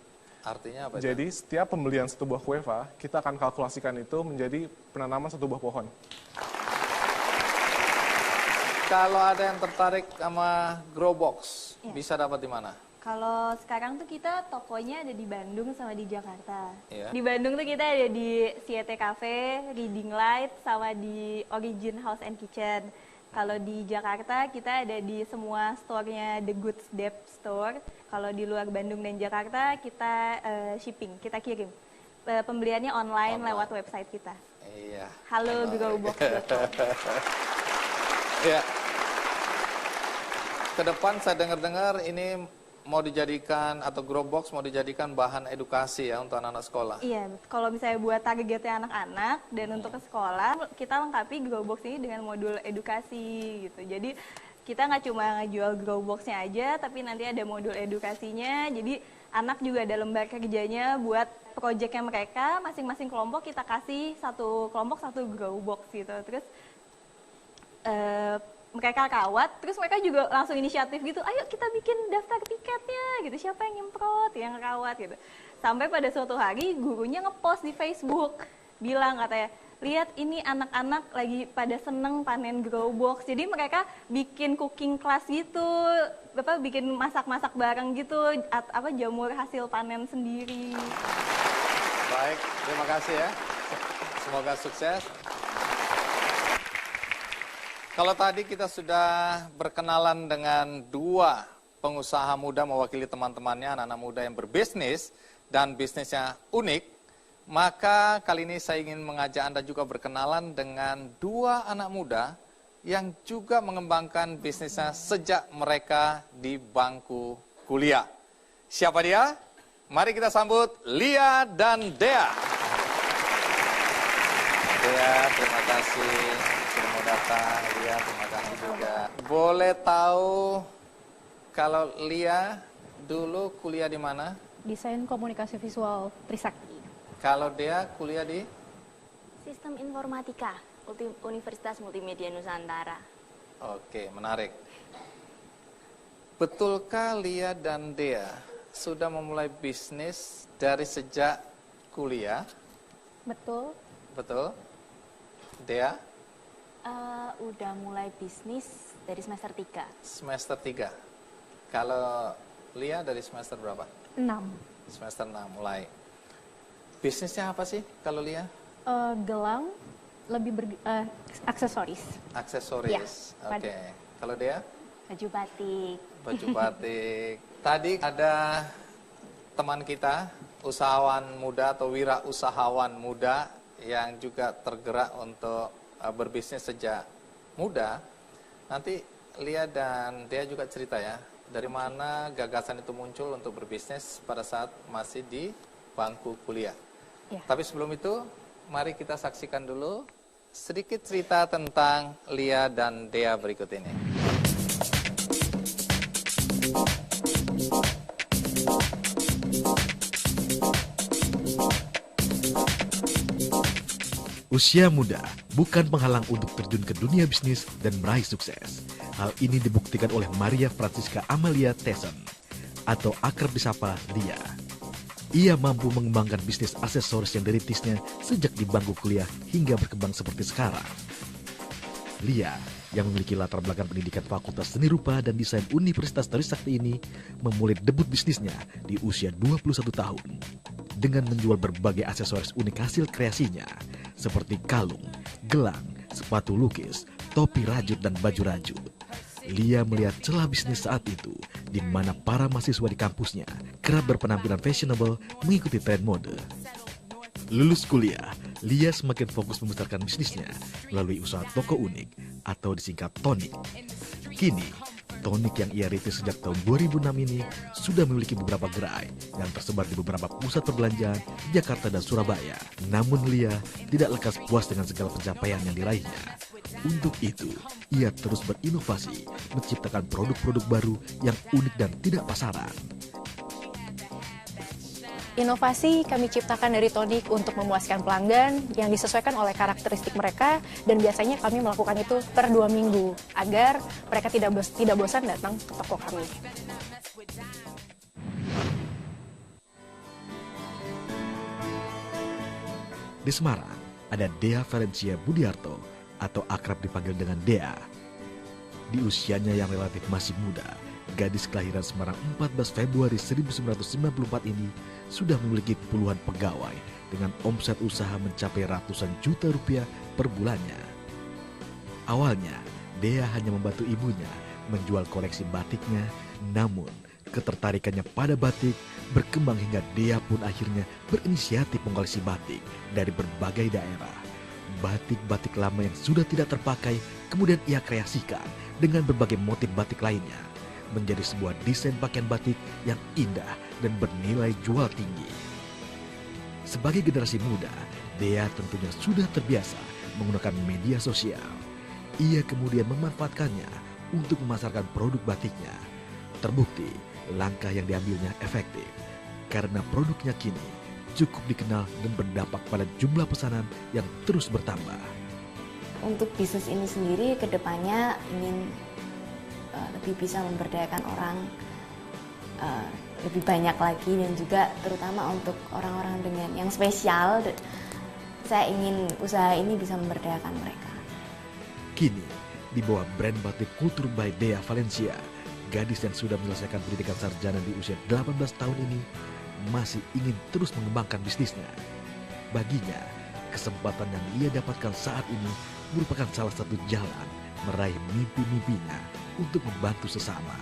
Speaker 1: Artinya apa?
Speaker 3: Jadi setiap pembelian satu buah Cueva, kita akan kalkulasikan itu menjadi penanaman satu buah pohon.
Speaker 1: Kalau ada yang tertarik sama grow box, bisa dapat di mana?
Speaker 2: Kalau sekarang tuh kita tokonya ada di Bandung sama di Jakarta.
Speaker 1: Iya.
Speaker 2: Di Bandung tuh kita ada di Siete Cafe, Reading Light, sama di Origin House and Kitchen. Kalau di Jakarta kita ada di semua store-nya The Goods Dep Store. Kalau di luar Bandung dan Jakarta kita shipping, kita kirim. Pembeliannya online lewat website kita.
Speaker 1: Iya.
Speaker 2: Halo growbox.com.
Speaker 1: Ya. Kedepan saya dengar-dengar ini mau dijadikan atau grow box mau dijadikan bahan edukasi ya untuk anak-anak sekolah.
Speaker 2: Iya, kalau misalnya buat targetnya anak-anak dan untuk ke sekolah, kita lengkapi grow box ini dengan modul edukasi gitu. Jadi kita nggak cuma ngejual grow boxnya aja, tapi nanti ada modul edukasinya. Jadi anak juga ada lembar kerjanya buat proyeknya mereka. Masing-masing kelompok kita kasih satu kelompok satu grow box gitu. Terus mereka rawat, terus mereka juga langsung inisiatif gitu, ayo kita bikin daftar tiketnya gitu, siapa yang nyemprot, yang rawat gitu. Sampai pada suatu hari gurunya ngepost di Facebook, bilang katanya, lihat ini anak-anak lagi pada seneng panen grow box, jadi mereka bikin cooking class gitu, bikin masak-masak bareng gitu, jamur hasil panen sendiri.
Speaker 1: Baik, terima kasih ya, semoga sukses. Kalau tadi kita sudah berkenalan dengan dua pengusaha muda mewakili teman-temannya, anak-anak muda yang berbisnis dan bisnisnya unik, maka kali ini saya ingin mengajak Anda juga berkenalan dengan dua anak muda yang juga mengembangkan bisnisnya sejak mereka di bangku kuliah. Siapa dia? Mari kita sambut Lia dan Dea. Dea, terima kasih sudah mau datang. Lia, terima kasih juga. Boleh tahu kalau Lia dulu kuliah di mana?
Speaker 5: Desain komunikasi visual Trisakti.
Speaker 1: Kalau Dea kuliah di?
Speaker 11: Sistem Informatika, Universitas Multimedia Nusantara.
Speaker 1: Oke, menarik. Betulkah Lia dan Dea sudah memulai bisnis dari sejak kuliah?
Speaker 11: Betul.
Speaker 1: Betul? Dea?
Speaker 11: Udah mulai bisnis dari semester 3.
Speaker 1: Semester 3. Kalau Lia dari semester berapa?
Speaker 5: 6.
Speaker 1: Semester 6 mulai. Bisnisnya apa sih kalau Lia?
Speaker 5: Gelang, aksesoris.
Speaker 1: Aksesoris.
Speaker 5: Ya,
Speaker 1: Oke. Kalau Dea?
Speaker 11: Baju batik.
Speaker 1: Baju batik. Tadi ada teman kita, usahawan muda atau wirausahawan muda yang juga tergerak untuk berbisnis sejak muda. Nanti Lia dan Dea juga cerita ya, dari mana gagasan itu muncul untuk berbisnis pada saat masih di bangku kuliah.
Speaker 5: Ya.
Speaker 1: Tapi sebelum itu, mari kita saksikan dulu sedikit cerita tentang Lia dan Dea berikut ini.
Speaker 7: Usia muda bukan penghalang untuk terjun ke dunia bisnis dan meraih sukses. Hal ini dibuktikan oleh Maria Francisca Amalia Tessen, atau akrab disapa Lia. Ia mampu mengembangkan bisnis aksesoris yang dirintisnya sejak di bangku kuliah hingga berkembang seperti sekarang. Lia, yang memiliki latar belakang pendidikan Fakultas Seni Rupa dan Desain Universitas Trisakti ini, memulai debut bisnisnya di usia 21 tahun. Dengan menjual berbagai aksesoris unik hasil kreasinya, seperti kalung, gelang, sepatu lukis, topi rajut, dan baju rajut. Lia melihat celah bisnis saat itu, di mana para mahasiswa di kampusnya kerap berpenampilan fashionable mengikuti tren mode. Lulus kuliah, Lia semakin fokus membesarkan bisnisnya melalui usaha toko unik atau disingkat Tonik. Kini, Tonik yang ia rintis sejak tahun 2006 ini sudah memiliki beberapa gerai yang tersebar di beberapa pusat perbelanjaan di Jakarta dan Surabaya. Namun Lia tidak lekas puas dengan segala pencapaian yang diraihnya. Untuk itu, ia terus berinovasi, menciptakan produk-produk baru yang unik dan tidak pasaran.
Speaker 5: Inovasi kami ciptakan dari Tonik untuk memuaskan pelanggan yang disesuaikan oleh karakteristik mereka, dan biasanya kami melakukan itu per 2 minggu agar mereka tidak bosan datang ke toko kami.
Speaker 7: Di Semarang, ada Dea Valencia Budiarto atau akrab dipanggil dengan Dea. Di usianya yang relatif masih muda, gadis kelahiran Semarang 14 Februari 1994 ini sudah memiliki puluhan pegawai dengan omset usaha mencapai ratusan juta rupiah per bulannya. Awalnya, Dea hanya membantu ibunya menjual koleksi batiknya, namun ketertarikannya pada batik berkembang hingga Dea pun akhirnya berinisiatif mengoleksi batik dari berbagai daerah. Batik-batik lama yang sudah tidak terpakai kemudian ia kreasikan dengan berbagai motif batik lainnya, menjadi sebuah desain pakaian batik yang indah dan bernilai jual tinggi. Sebagai generasi muda, Dea tentunya sudah terbiasa menggunakan media sosial. Ia kemudian memanfaatkannya untuk memasarkan produk batiknya. Terbukti, langkah yang diambilnya efektif, karena produknya kini cukup dikenal dan berdampak pada jumlah pesanan yang terus bertambah.
Speaker 11: Untuk bisnis ini sendiri, kedepannya ingin lebih bisa memberdayakan orang lebih banyak lagi, dan juga terutama untuk orang-orang dengan yang spesial. Saya ingin usaha ini bisa memberdayakan mereka.
Speaker 7: Kini, di bawah brand batik Kultur by Dea Valencia, gadis yang sudah menyelesaikan pendidikan sarjana di usia 18 tahun ini masih ingin terus mengembangkan bisnisnya. Baginya, kesempatan yang ia dapatkan saat ini merupakan salah satu jalan meraih mimpi-mimpinya untuk membantu sesama.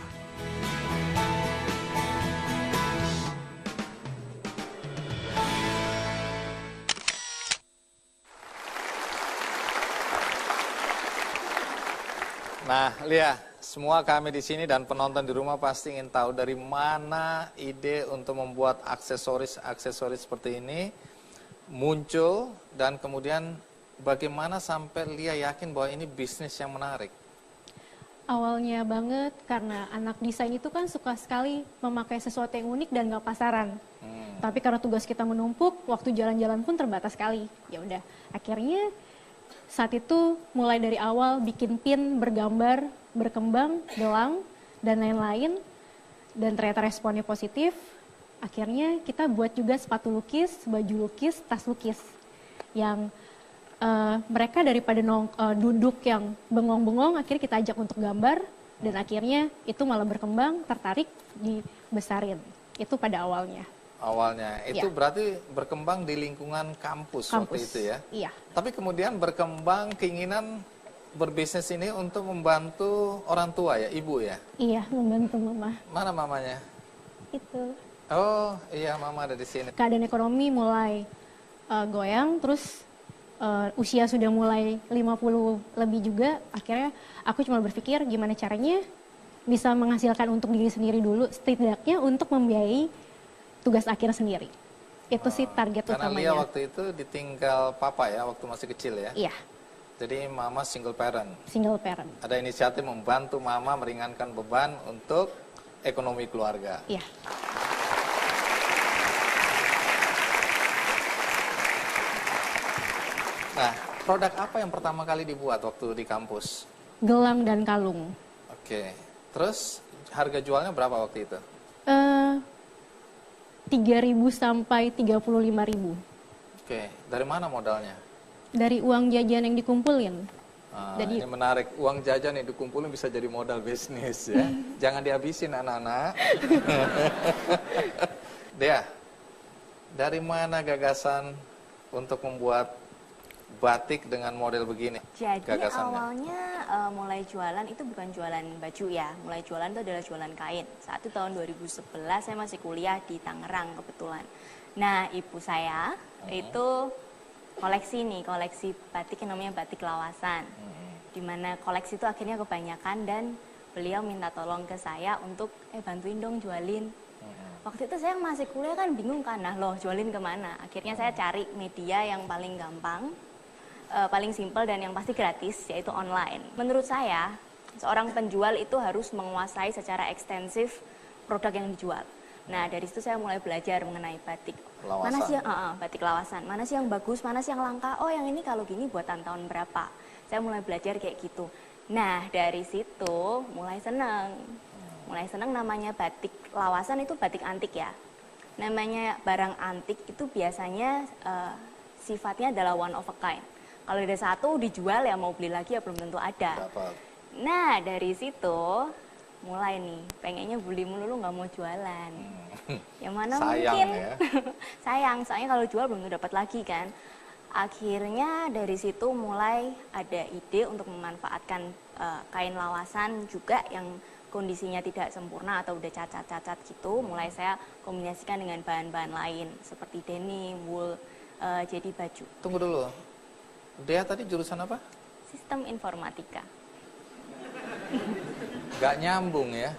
Speaker 1: Nah, Lia, semua kami di sini dan penonton di rumah pasti ingin tahu dari mana ide untuk membuat aksesoris seperti ini muncul, dan kemudian bagaimana sampai Lia yakin bahwa ini bisnis yang menarik.
Speaker 5: Awalnya banget karena anak desain itu kan suka sekali memakai sesuatu yang unik dan nggak pasaran. Tapi karena tugas kita menumpuk, waktu jalan-jalan pun terbatas sekali. Ya udah, akhirnya saat itu mulai dari awal bikin pin, bergambar, berkembang, gelang, dan lain-lain. Dan ternyata responnya positif. Akhirnya kita buat juga sepatu lukis, baju lukis, tas lukis. Yang mereka daripada duduk yang bengong-bengong, akhirnya kita ajak untuk gambar. Dan akhirnya itu malah berkembang, tertarik, dibesarin. Itu pada awalnya.
Speaker 1: Awalnya, itu berarti berkembang di lingkungan kampus waktu itu ya?
Speaker 5: Iya.
Speaker 1: Tapi kemudian berkembang keinginan berbisnis ini untuk membantu orang tua ya, ibu ya?
Speaker 5: Iya, membantu mama.
Speaker 1: Mana mamanya?
Speaker 5: Itu.
Speaker 1: Oh iya, mama ada di sini.
Speaker 5: Keadaan ekonomi mulai goyang, terus usia sudah mulai 50 lebih juga. Akhirnya aku cuma berpikir gimana caranya bisa menghasilkan untuk diri sendiri dulu, setidaknya untuk membiayai tugas akhir sendiri. Itu sih target
Speaker 1: Karena
Speaker 5: utamanya.
Speaker 1: Lia waktu itu ditinggal papa ya, waktu masih kecil ya?
Speaker 5: Iya.
Speaker 1: Jadi mama single parent.
Speaker 5: Single parent.
Speaker 1: Ada inisiatif membantu mama meringankan beban untuk ekonomi keluarga.
Speaker 5: Iya.
Speaker 1: Nah, produk apa yang pertama kali dibuat waktu di kampus?
Speaker 5: Gelang dan kalung.
Speaker 1: Oke. Terus harga jualnya berapa waktu itu?
Speaker 5: 3.000 sampai 35.000.
Speaker 1: Oke, dari mana modalnya?
Speaker 5: Dari uang jajan yang dikumpulin.
Speaker 1: Ini menarik, uang jajan yang dikumpulin bisa jadi modal bisnis ya. Jangan dihabisin anak-anak. Dea, dari mana gagasan untuk membuat batik dengan model begini?
Speaker 11: Jadi
Speaker 1: gagasannya?
Speaker 11: awalnya mulai jualan itu bukan jualan baju ya, mulai jualan itu adalah jualan kain. Saat itu tahun 2011 saya masih kuliah di Tangerang kebetulan. Nah ibu saya itu koleksi batik yang namanya batik lawasan. Dimana koleksi itu akhirnya kebanyakan dan beliau minta tolong ke saya untuk bantuin dong jualin. Waktu itu saya masih kuliah kan bingung kan, nah loh jualin kemana? Akhirnya saya cari media yang paling gampang, paling simpel dan yang pasti gratis, yaitu online. Menurut saya, seorang penjual itu harus menguasai secara ekstensif produk yang dijual. Nah, dari situ saya mulai belajar mengenai batik.
Speaker 1: Lawasan.
Speaker 11: Mana sih batik lawasan? Mana sih yang bagus? Mana sih yang langka? Oh, yang ini kalau gini buatan tahun berapa? Saya mulai belajar kayak gitu. Nah, dari situ mulai senang. Mulai senang, namanya batik lawasan itu batik antik ya. Namanya barang antik itu biasanya sifatnya adalah one of a kind. Kalau ada satu dijual ya mau beli lagi ya belum tentu ada.
Speaker 1: Dapat.
Speaker 11: Nah dari situ mulai nih pengennya beli melulu nggak mau jualan. Yang mana
Speaker 1: sayang,
Speaker 11: mungkin
Speaker 1: ya?
Speaker 11: sayang, soalnya kalau jual belum tentu dapat lagi kan. Akhirnya dari situ mulai ada ide untuk memanfaatkan kain lawasan juga yang kondisinya tidak sempurna atau udah cacat-cacat gitu. Mulai saya kombinasikan dengan bahan-bahan lain seperti denim, wool, jadi baju.
Speaker 1: Tunggu dulu. Dea tadi jurusan apa?
Speaker 11: Sistem informatika.
Speaker 1: Gak nyambung ya.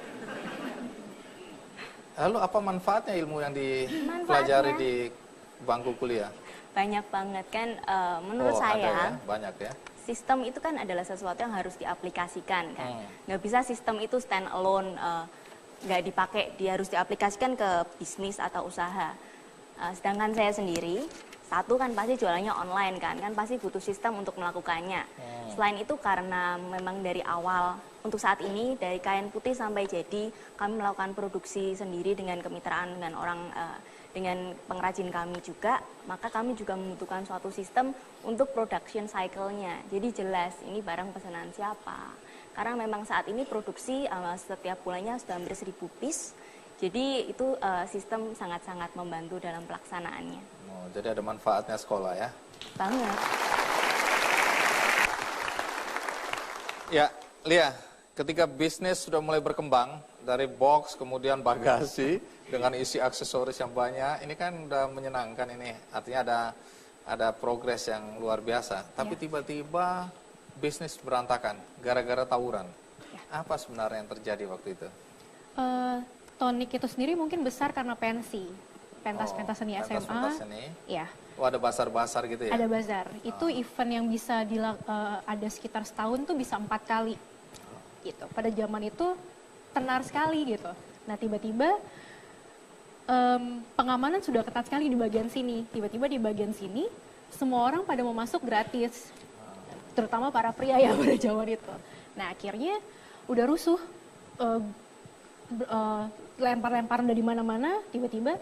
Speaker 1: Lalu apa manfaatnya ilmu yang dipelajari di bangku kuliah?
Speaker 11: Banyak banget kan, menurut
Speaker 1: Ada
Speaker 11: saya.
Speaker 1: ya? Banyak ya.
Speaker 11: Sistem itu kan adalah sesuatu yang harus diaplikasikan kan. Nggak bisa sistem itu stand alone, nggak dipakai, dia harus diaplikasikan ke bisnis atau usaha. Sedangkan saya sendiri, satu kan pasti jualannya online kan pasti butuh sistem untuk melakukannya. Selain itu karena memang dari awal, untuk saat ini dari kain putih sampai jadi kami melakukan produksi sendiri dengan kemitraan dengan dengan pengrajin kami juga, maka kami juga membutuhkan suatu sistem untuk production cycle-nya. Jadi jelas ini barang pesanan siapa. Karena memang saat ini produksi setiap bulannya sudah hampir 1.000 piece. Jadi itu sistem sangat-sangat membantu dalam pelaksanaannya.
Speaker 1: Oh, jadi ada manfaatnya sekolah ya?
Speaker 11: Banget.
Speaker 1: Ya, Lia, ketika bisnis sudah mulai berkembang, dari box kemudian bagasi dengan isi aksesoris yang banyak, ini kan udah menyenangkan ini. Artinya ada progres yang luar biasa. Tapi tiba-tiba bisnis berantakan gara-gara tawuran. Apa sebenarnya yang terjadi waktu itu?
Speaker 5: Tonik itu sendiri mungkin besar karena pensi, pentas seni SMA.
Speaker 1: Pentas seni.
Speaker 5: Ya.
Speaker 1: Oh, ada bazar-bazar gitu ya?
Speaker 5: Ada bazar. Itu event yang bisa ada sekitar setahun tuh bisa 4 kali. Gitu. Pada zaman itu tenar sekali gitu. Nah, tiba-tiba pengamanan sudah ketat sekali di bagian sini. Tiba-tiba di bagian sini semua orang pada mau masuk gratis. Terutama para pria ya pada zaman itu. Nah, akhirnya udah rusuh. Lempar-lemparan dari mana-mana, tiba-tiba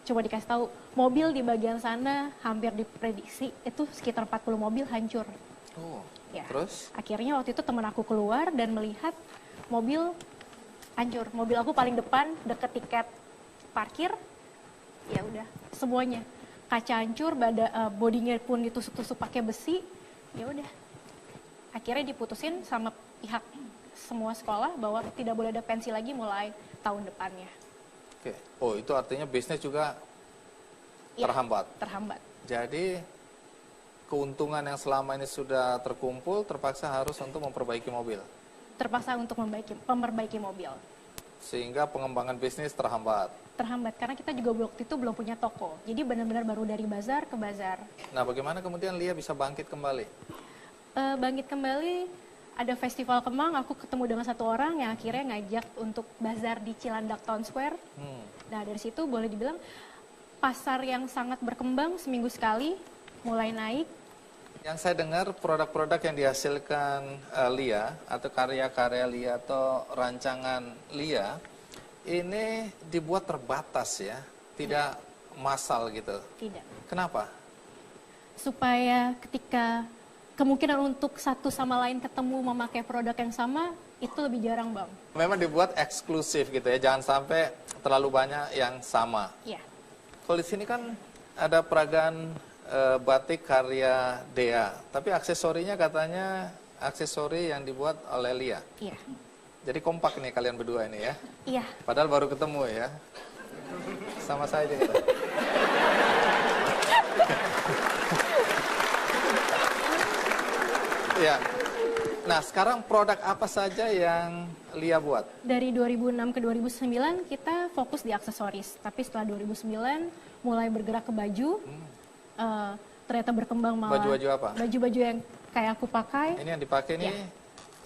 Speaker 5: coba dikasih tahu mobil di bagian sana hampir diprediksi itu sekitar 40 mobil hancur.
Speaker 1: Oh,
Speaker 5: ya.
Speaker 1: Terus?
Speaker 5: Akhirnya waktu itu teman aku keluar dan melihat mobil hancur. Mobil aku paling depan deket tiket parkir, ya udah semuanya kaca hancur, bodinya pun ditusuk-tusuk pakai besi, ya udah. Akhirnya diputusin sama pihak semua sekolah bahwa tidak boleh ada pensi lagi mulai tahun depannya.
Speaker 1: Oke. Oh, itu artinya bisnis juga terhambat.
Speaker 5: Terhambat.
Speaker 1: Jadi keuntungan yang selama ini sudah terkumpul terpaksa harus untuk memperbaiki mobil.
Speaker 5: Terpaksa untuk memperbaiki mobil.
Speaker 1: Sehingga pengembangan bisnis terhambat.
Speaker 5: Terhambat karena kita juga waktu itu belum punya toko. Jadi benar-benar baru dari bazar ke bazar.
Speaker 1: Nah, bagaimana kemudian Lia bisa bangkit kembali?
Speaker 5: Bangkit kembali, ada festival kemang, aku ketemu dengan satu orang yang akhirnya ngajak untuk bazar di Cilandak Town Square. Nah, dari situ boleh dibilang pasar yang sangat berkembang, seminggu sekali mulai naik.
Speaker 1: Yang saya dengar produk-produk yang dihasilkan Lia atau karya-karya Lia atau rancangan Lia ini dibuat terbatas ya, tidak massal gitu.
Speaker 5: Tidak.
Speaker 1: Kenapa?
Speaker 5: Supaya ketika kemungkinan untuk satu sama lain ketemu memakai produk yang sama, itu lebih jarang, Bang.
Speaker 1: Memang dibuat eksklusif gitu ya, jangan sampai terlalu banyak yang sama.
Speaker 5: Iya.
Speaker 1: Kalau di sini kan ada peragaan batik karya Dea, tapi aksesorinya katanya aksesori yang dibuat oleh Lia.
Speaker 5: Iya.
Speaker 1: Jadi kompak nih kalian berdua ini ya.
Speaker 5: Iya.
Speaker 1: Padahal baru ketemu ya. Sama saya gitu. Ya. Nah, sekarang produk apa saja yang Lia buat?
Speaker 5: Dari 2006 ke 2009 kita fokus di aksesoris, tapi setelah 2009 mulai bergerak ke baju. Ternyata berkembang malah.
Speaker 1: Baju-baju apa?
Speaker 5: Baju-baju yang kayak aku pakai.
Speaker 1: Ini yang dipakai ini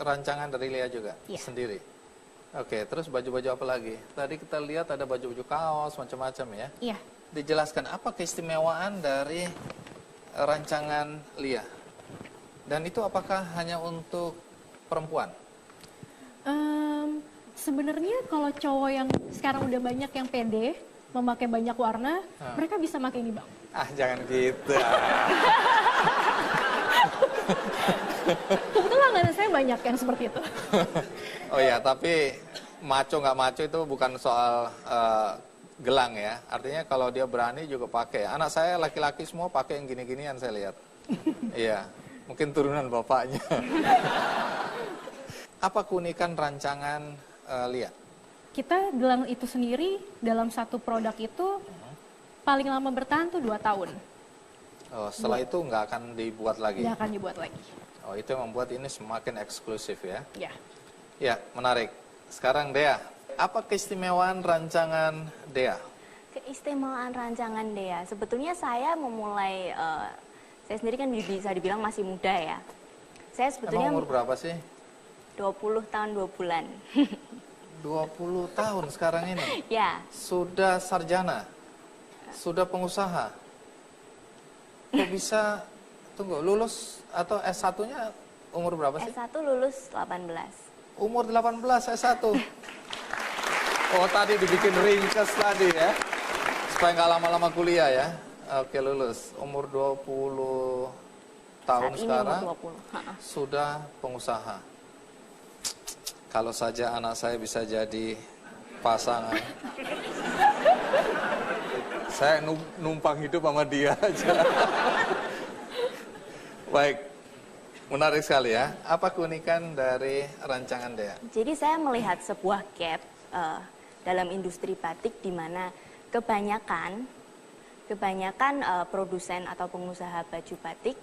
Speaker 1: rancangan dari Lia juga sendiri. Oke, terus baju-baju apa lagi? Tadi kita lihat ada baju-baju kaos macam-macam ya.
Speaker 5: Iya.
Speaker 1: Dijelaskan apa keistimewaan dari rancangan Lia? Dan itu apakah hanya untuk perempuan?
Speaker 5: Sebenarnya kalau cowok yang sekarang udah banyak yang pede, memakai banyak warna, mereka bisa pakai ini, Bang.
Speaker 1: Ah, jangan gitu.
Speaker 5: Kebetulan langganan saya banyak yang seperti itu.
Speaker 1: Oh ya, tapi maco nggak maco itu bukan soal gelang ya. Artinya kalau dia berani juga pakai. Anak saya laki-laki semua pakai yang gini-ginian saya lihat. Iya. Mungkin turunan bapaknya. Apa keunikan rancangan Lia?
Speaker 5: Kita gelang itu sendiri dalam satu produk itu paling lama bertahan tuh 2 tahun.
Speaker 1: Oh, setelah itu nggak akan dibuat lagi?
Speaker 5: Nggak akan dibuat lagi.
Speaker 1: Oh, itu yang membuat ini semakin eksklusif ya?
Speaker 5: Ya.
Speaker 1: Ya, menarik. Sekarang Dea, apa keistimewaan rancangan Dea?
Speaker 11: Keistimewaan rancangan Dea, sebetulnya saya memulai... saya sendiri kan bisa dibilang masih muda ya. Saya sebetulnya...
Speaker 1: Emang umur berapa sih?
Speaker 11: 20 tahun 2 bulan.
Speaker 1: 20 tahun sekarang ini?
Speaker 11: Ya.
Speaker 1: Sudah sarjana? Sudah pengusaha? Kok bisa, tunggu, lulus atau S1-nya umur berapa sih?
Speaker 11: S1 lulus 18.
Speaker 1: Umur 18 S1? Oh, tadi dibikin ringkes tadi ya? Supaya nggak lama-lama kuliah ya? Oke, lulus. Umur 20 tahun sekarang sudah pengusaha. Kalau saja anak saya bisa jadi pasangan. Saya numpang hidup sama dia aja. Baik, menarik sekali ya. Apa keunikan dari rancangan Dea?
Speaker 11: Jadi saya melihat sebuah gap dalam industri batik di mana kebanyakan produsen atau pengusaha baju batik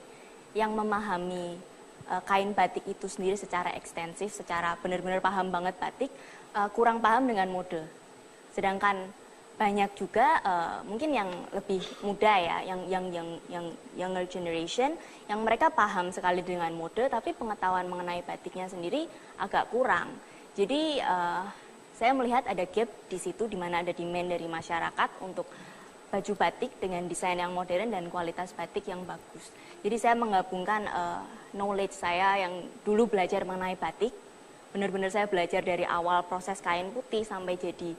Speaker 11: yang memahami kain batik itu sendiri secara ekstensif, secara benar-benar paham banget batik, kurang paham dengan mode. Sedangkan banyak juga mungkin yang lebih muda ya, yang younger generation, yang mereka paham sekali dengan mode, tapi pengetahuan mengenai batiknya sendiri agak kurang. Jadi saya melihat ada gap di situ, di mana ada demand dari masyarakat untuk baju batik dengan desain yang modern dan kualitas batik yang bagus. Jadi saya menggabungkan knowledge saya yang dulu belajar mengenai batik, benar-benar saya belajar dari awal proses kain putih sampai jadi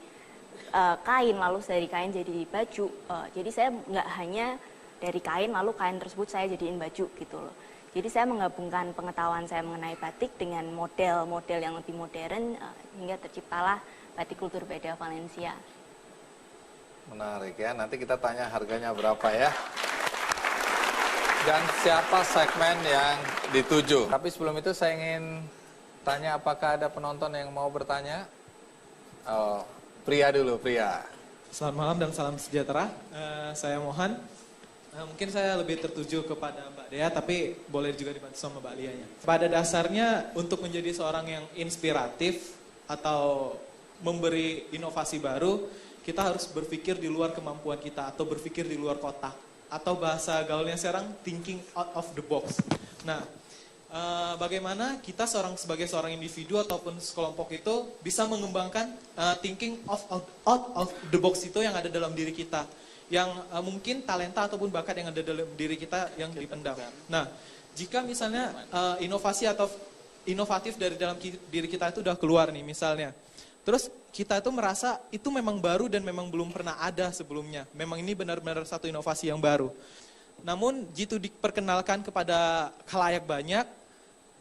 Speaker 11: kain, lalu dari kain jadi baju. Jadi saya nggak hanya dari kain lalu kain tersebut saya jadiin baju gitu loh. Jadi saya menggabungkan pengetahuan saya mengenai batik dengan model-model yang lebih modern hingga terciptalah Batik Kultur Beda Valencia.
Speaker 1: Menarik ya, nanti kita tanya harganya berapa ya. Dan siapa segmen yang dituju. Tapi sebelum itu saya ingin tanya apakah ada penonton yang mau bertanya? Oh, pria dulu, pria.
Speaker 12: Selamat malam dan salam sejahtera. Saya Mohan. Mungkin saya lebih tertuju kepada Mbak Dea, tapi boleh juga dibantu sama Mbak Lianya. Pada dasarnya untuk menjadi seorang yang inspiratif atau memberi inovasi baru, kita harus berpikir di luar kemampuan kita atau berpikir di luar kotak. Atau bahasa gaulnya sekarang thinking out of the box. Nah, bagaimana kita sebagai seorang individu ataupun sekelompok itu bisa mengembangkan thinking out of the box itu yang ada dalam diri kita. Yang mungkin talenta ataupun bakat yang ada dalam diri kita yang dipendam. Nah, jika misalnya inovasi atau inovatif dari dalam diri kita itu udah keluar nih misalnya. Terus kita itu merasa itu memang baru dan memang belum pernah ada sebelumnya. Memang ini benar-benar satu inovasi yang baru. Namun jitu diperkenalkan kepada khalayak banyak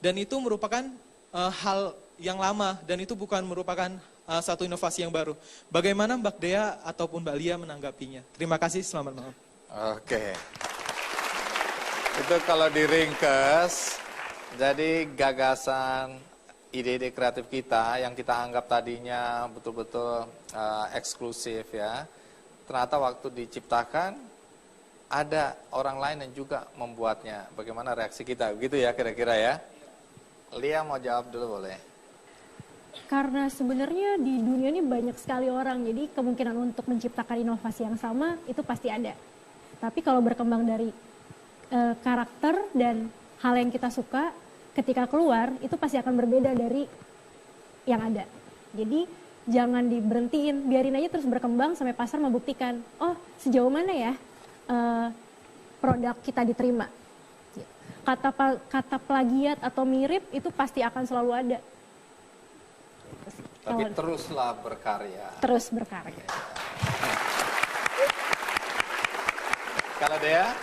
Speaker 12: dan itu merupakan hal yang lama dan itu bukan merupakan satu inovasi yang baru. Bagaimana Mbak Dea ataupun Mbak Lia menanggapinya? Terima kasih, selamat malam.
Speaker 1: Oke. Itu kalau diringkes, jadi gagasan, ide-ide kreatif kita yang kita anggap tadinya betul-betul eksklusif ya. Ternyata waktu diciptakan, ada orang lain yang juga membuatnya. Bagaimana reaksi kita? Begitu ya kira-kira ya. Lia mau jawab dulu boleh?
Speaker 13: Karena sebenarnya di dunia ini banyak sekali orang, jadi kemungkinan untuk menciptakan inovasi yang sama itu pasti ada. Tapi kalau berkembang dari karakter dan hal yang kita suka, ketika keluar itu pasti akan berbeda dari yang ada. Jadi jangan diberhentiin, biarin aja terus berkembang sampai pasar membuktikan, oh sejauh mana ya produk kita diterima. Kata plagiat atau mirip itu pasti akan selalu ada.
Speaker 1: Tapi teruslah berkarya.
Speaker 13: Terus berkarya.
Speaker 1: Kalau Dea?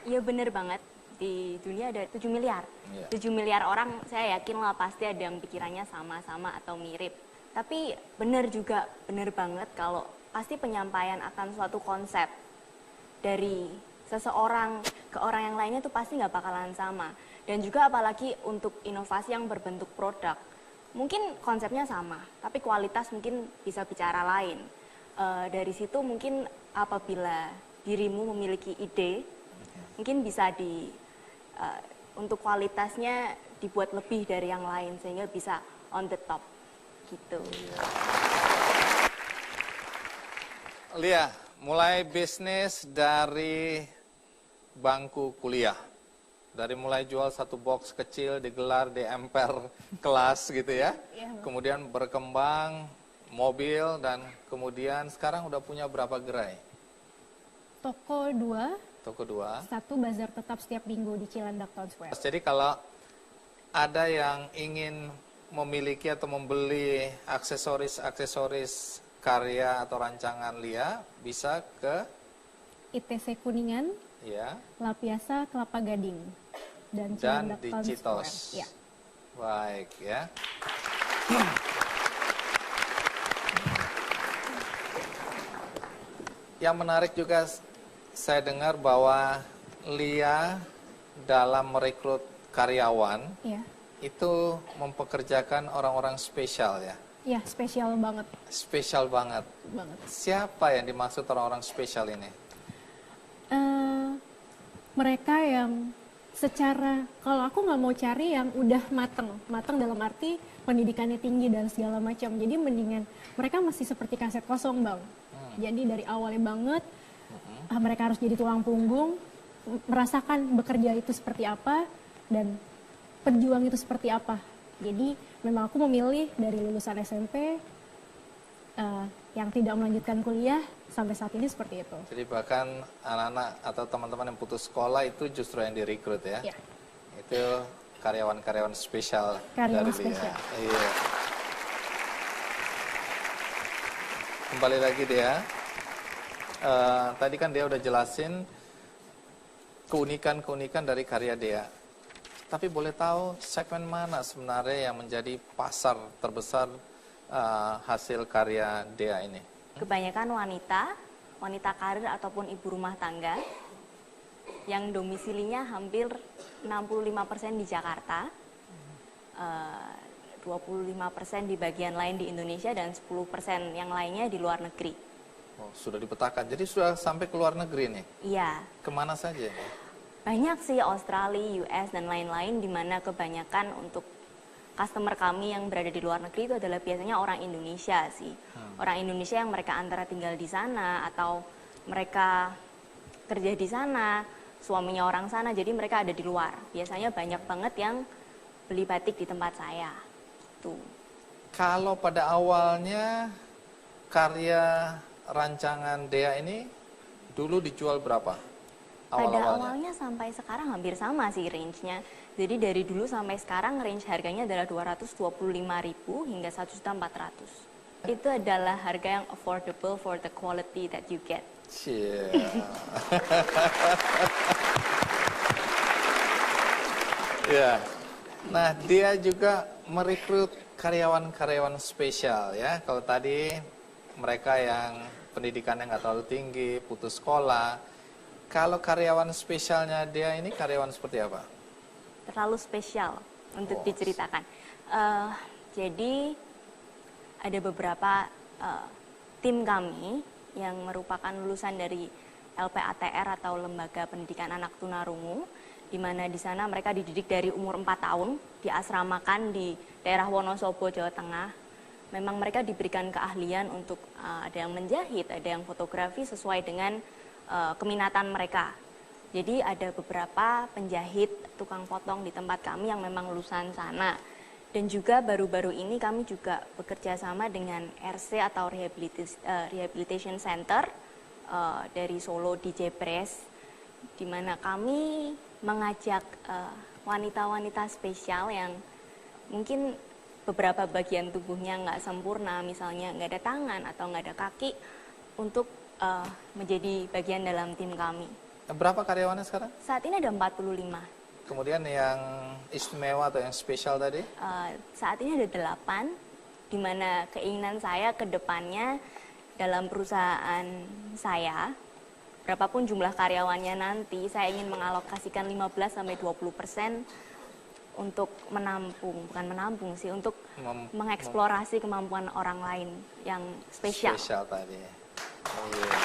Speaker 11: Iya bener banget. Di dunia ada 7 miliar. 7 miliar orang saya yakin lah pasti ada yang pikirannya sama-sama atau mirip. Tapi bener juga, bener banget kalau pasti penyampaian akan suatu konsep dari seseorang ke orang yang lainnya itu pasti nggak bakalan sama. Dan juga apalagi untuk inovasi yang berbentuk produk. Mungkin konsepnya sama, tapi kualitas mungkin bisa bicara lain. Dari situ mungkin apabila dirimu memiliki ide, mungkin bisa untuk kualitasnya dibuat lebih dari yang lain sehingga bisa on the top gitu.
Speaker 1: Lia, mulai bisnis dari bangku kuliah. Dari mulai jual satu box kecil digelar di emper kelas gitu ya. Kemudian berkembang mobil dan kemudian sekarang udah punya berapa gerai?
Speaker 13: Toko 2.
Speaker 1: Toko 2.
Speaker 13: Satu bazar tetap setiap minggu di Cilandak Town Square.
Speaker 1: Jadi kalau ada yang ingin memiliki atau membeli aksesoris karya atau rancangan Lia bisa ke
Speaker 13: ITC Kuningan.
Speaker 1: Ya.
Speaker 13: La Piazza Kelapa Gading dan
Speaker 1: di Citos.
Speaker 13: Ya.
Speaker 1: Baik ya. Yang menarik juga saya dengar bahwa Lia dalam merekrut karyawan itu mempekerjakan orang-orang spesial ya.
Speaker 13: Ya, spesial banget.
Speaker 1: Spesial banget. Siapa yang dimaksud orang-orang spesial ini?
Speaker 13: Mereka yang secara, kalau aku nggak mau cari yang udah mateng dalam arti pendidikannya tinggi dan segala macam. Jadi mendingan mereka masih seperti kaset kosong, Bang. Jadi dari awalnya banget mereka harus jadi tulang punggung, merasakan bekerja itu seperti apa dan perjuang itu seperti apa. Jadi memang aku memilih dari lulusan SMP yang tidak melanjutkan kuliah sampai saat ini seperti itu.
Speaker 1: Jadi bahkan anak-anak atau teman-teman yang putus sekolah itu justru yang direkrut ya?
Speaker 13: Iya.
Speaker 1: Itu karyawan-karyawan spesial dari
Speaker 13: spesial.
Speaker 1: dia. Iya. Kembali lagi dia. Tadi kan dia udah jelasin keunikan-keunikan dari karya Dea. Tapi boleh tahu segmen mana sebenarnya yang menjadi pasar terbesar hasil karya Dea ini?
Speaker 11: Kebanyakan wanita karir ataupun ibu rumah tangga yang domisilinya hampir 65% di Jakarta, 25% di bagian lain di Indonesia, dan 10% yang lainnya di luar negeri.
Speaker 1: Oh, sudah dipetakan, jadi sudah sampai ke luar negeri nih?
Speaker 11: Iya.
Speaker 1: Kemana saja?
Speaker 11: Banyak sih, Australia, US, dan lain-lain, di mana kebanyakan untuk customer kami yang berada di luar negeri itu adalah biasanya orang Indonesia sih. Orang Indonesia yang mereka antara tinggal di sana atau mereka kerja di sana, suaminya orang sana, jadi mereka ada di luar. Biasanya banyak banget yang beli batik di tempat saya. Tuh.
Speaker 1: Kalau pada awalnya karya rancangan Dea ini dulu dijual berapa?
Speaker 11: Pada awalnya sampai sekarang hampir sama sih range-nya. Jadi dari dulu sampai sekarang range harganya adalah 225.000 hingga 1.400.000. Itu adalah harga yang affordable for the quality that you get.
Speaker 1: Ya. Nah, dia juga merekrut karyawan-karyawan spesial ya. Kalau tadi mereka yang pendidikannya nggak terlalu tinggi, putus sekolah. Kalau karyawan spesialnya dia ini karyawan seperti apa?
Speaker 11: Terlalu spesial untuk diceritakan. Jadi ada beberapa tim kami yang merupakan lulusan dari LPATR atau Lembaga Pendidikan Anak Tunarungu, di mana di sana mereka dididik dari umur 4 tahun, diasramakan di daerah Wonosobo, Jawa Tengah. Memang mereka diberikan keahlian untuk ada yang menjahit, ada yang fotografi sesuai dengan keminatan mereka. Jadi ada beberapa penjahit, tukang potong di tempat kami yang memang lulusan sana. Dan juga baru-baru ini kami juga bekerja sama dengan RC atau Rehabilitation Center dari Solo, DJ Press, di mana kami mengajak wanita-wanita spesial yang mungkin beberapa bagian tubuhnya nggak sempurna, misalnya nggak ada tangan atau nggak ada kaki, untuk menjadi bagian dalam tim kami.
Speaker 1: Berapa karyawannya sekarang?
Speaker 11: Saat ini ada 45.
Speaker 1: Kemudian yang istimewa atau yang spesial tadi?
Speaker 11: Saat ini ada 8, di mana keinginan saya ke depannya dalam perusahaan saya, berapapun jumlah karyawannya nanti, saya ingin mengalokasikan 15-20% untuk menampung, bukan menampung sih, untuk mengeksplorasi kemampuan orang lain yang spesial.
Speaker 1: Spesial tadi. Oh, iya.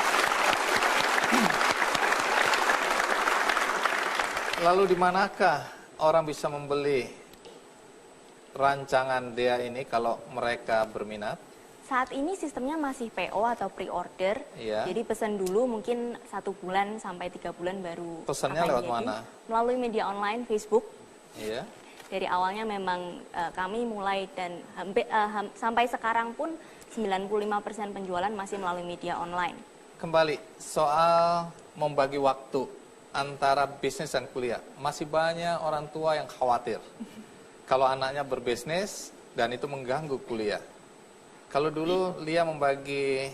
Speaker 1: Lalu di manakah orang bisa membeli rancangan Dea ini kalau mereka berminat?
Speaker 11: Saat ini sistemnya masih PO atau pre-order.
Speaker 1: Iya.
Speaker 11: Jadi pesan dulu mungkin 1 bulan sampai 3 bulan baru.
Speaker 1: Pesannya lewat mana?
Speaker 11: Melalui media online, Facebook.
Speaker 1: Iya.
Speaker 11: Dari awalnya memang kami mulai dan sampai sekarang pun 95% penjualan masih melalui media online.
Speaker 1: Kembali soal membagi waktu antara bisnis dan kuliah. Masih banyak orang tua yang khawatir kalau anaknya berbisnis dan itu mengganggu kuliah. Kalau dulu Lia membagi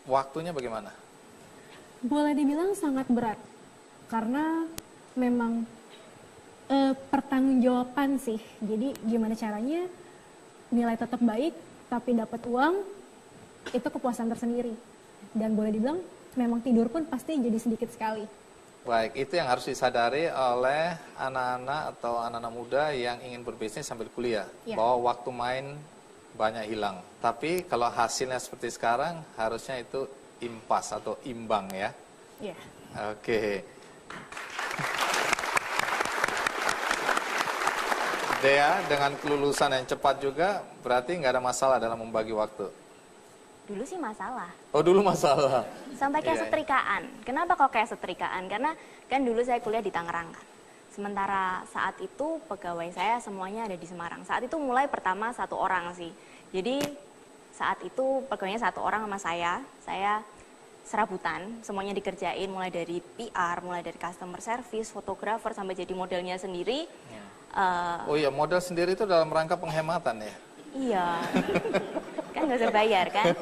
Speaker 1: waktunya bagaimana?
Speaker 13: Boleh dibilang sangat berat, karena memang pertanggungjawaban sih. Jadi gimana caranya nilai tetap baik, tapi dapat uang, itu kepuasan tersendiri. Dan boleh dibilang memang tidur pun pasti jadi sedikit sekali.
Speaker 1: Baik, itu yang harus disadari oleh anak-anak atau anak-anak muda yang ingin berbisnis sambil kuliah. Ya. Bahwa waktu main banyak hilang. Tapi kalau hasilnya seperti sekarang, harusnya itu impas atau imbang ya.
Speaker 13: Iya.
Speaker 1: Oke. Dea, dengan kelulusan yang cepat juga, berarti nggak ada masalah dalam membagi waktu?
Speaker 11: Dulu sih masalah.
Speaker 1: Oh, dulu masalah.
Speaker 11: Sampai kayak
Speaker 1: Iya.
Speaker 11: setrikaan. Kenapa kok kayak setrikaan? Karena kan dulu saya kuliah di Tangerang kan. Sementara saat itu pegawai saya semuanya ada di Semarang. Saat itu mulai pertama 1 orang sih. Jadi saat itu pegawainya 1 orang sama saya serabutan, semuanya dikerjain mulai dari PR, mulai dari customer service, fotografer, sampai jadi modelnya sendiri.
Speaker 1: Oh iya, model sendiri itu dalam rangka penghematan ya?
Speaker 11: Iya, kan nggak usah bayar kan?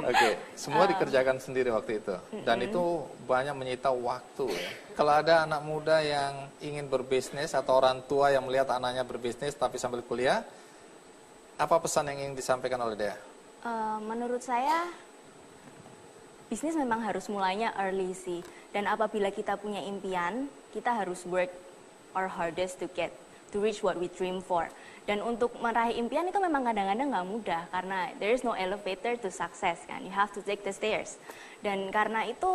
Speaker 1: Oke, semua dikerjakan sendiri waktu itu. Dan itu banyak menyita waktu ya. Kalau ada anak muda yang ingin berbisnis atau orang tua yang melihat anaknya berbisnis tapi sambil kuliah, apa pesan yang ingin disampaikan oleh Dea?
Speaker 11: Menurut saya, bisnis memang harus mulainya early sih. Dan apabila kita punya impian, kita harus work our hardest to reach what we dream for. Dan untuk meraih impian itu memang kadang-kadang nggak mudah, karena there is no elevator to success kan, you have to take the stairs. Dan karena itu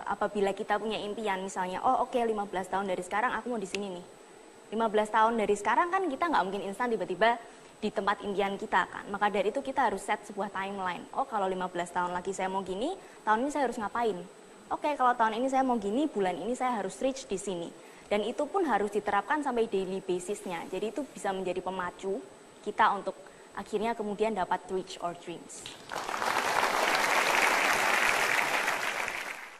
Speaker 11: apabila kita punya impian, misalnya, oh oke, 15 tahun dari sekarang aku mau di sini nih. 15 tahun dari sekarang kan kita nggak mungkin instan tiba-tiba di tempat impian kita kan. Maka dari itu kita harus set sebuah timeline. Oh kalau 15 tahun lagi saya mau gini, tahun ini saya harus ngapain? Oke, kalau tahun ini saya mau gini, bulan ini saya harus reach di sini. Dan itu pun harus diterapkan sampai daily basisnya. Jadi itu bisa menjadi pemacu kita untuk akhirnya kemudian dapat reach our dreams.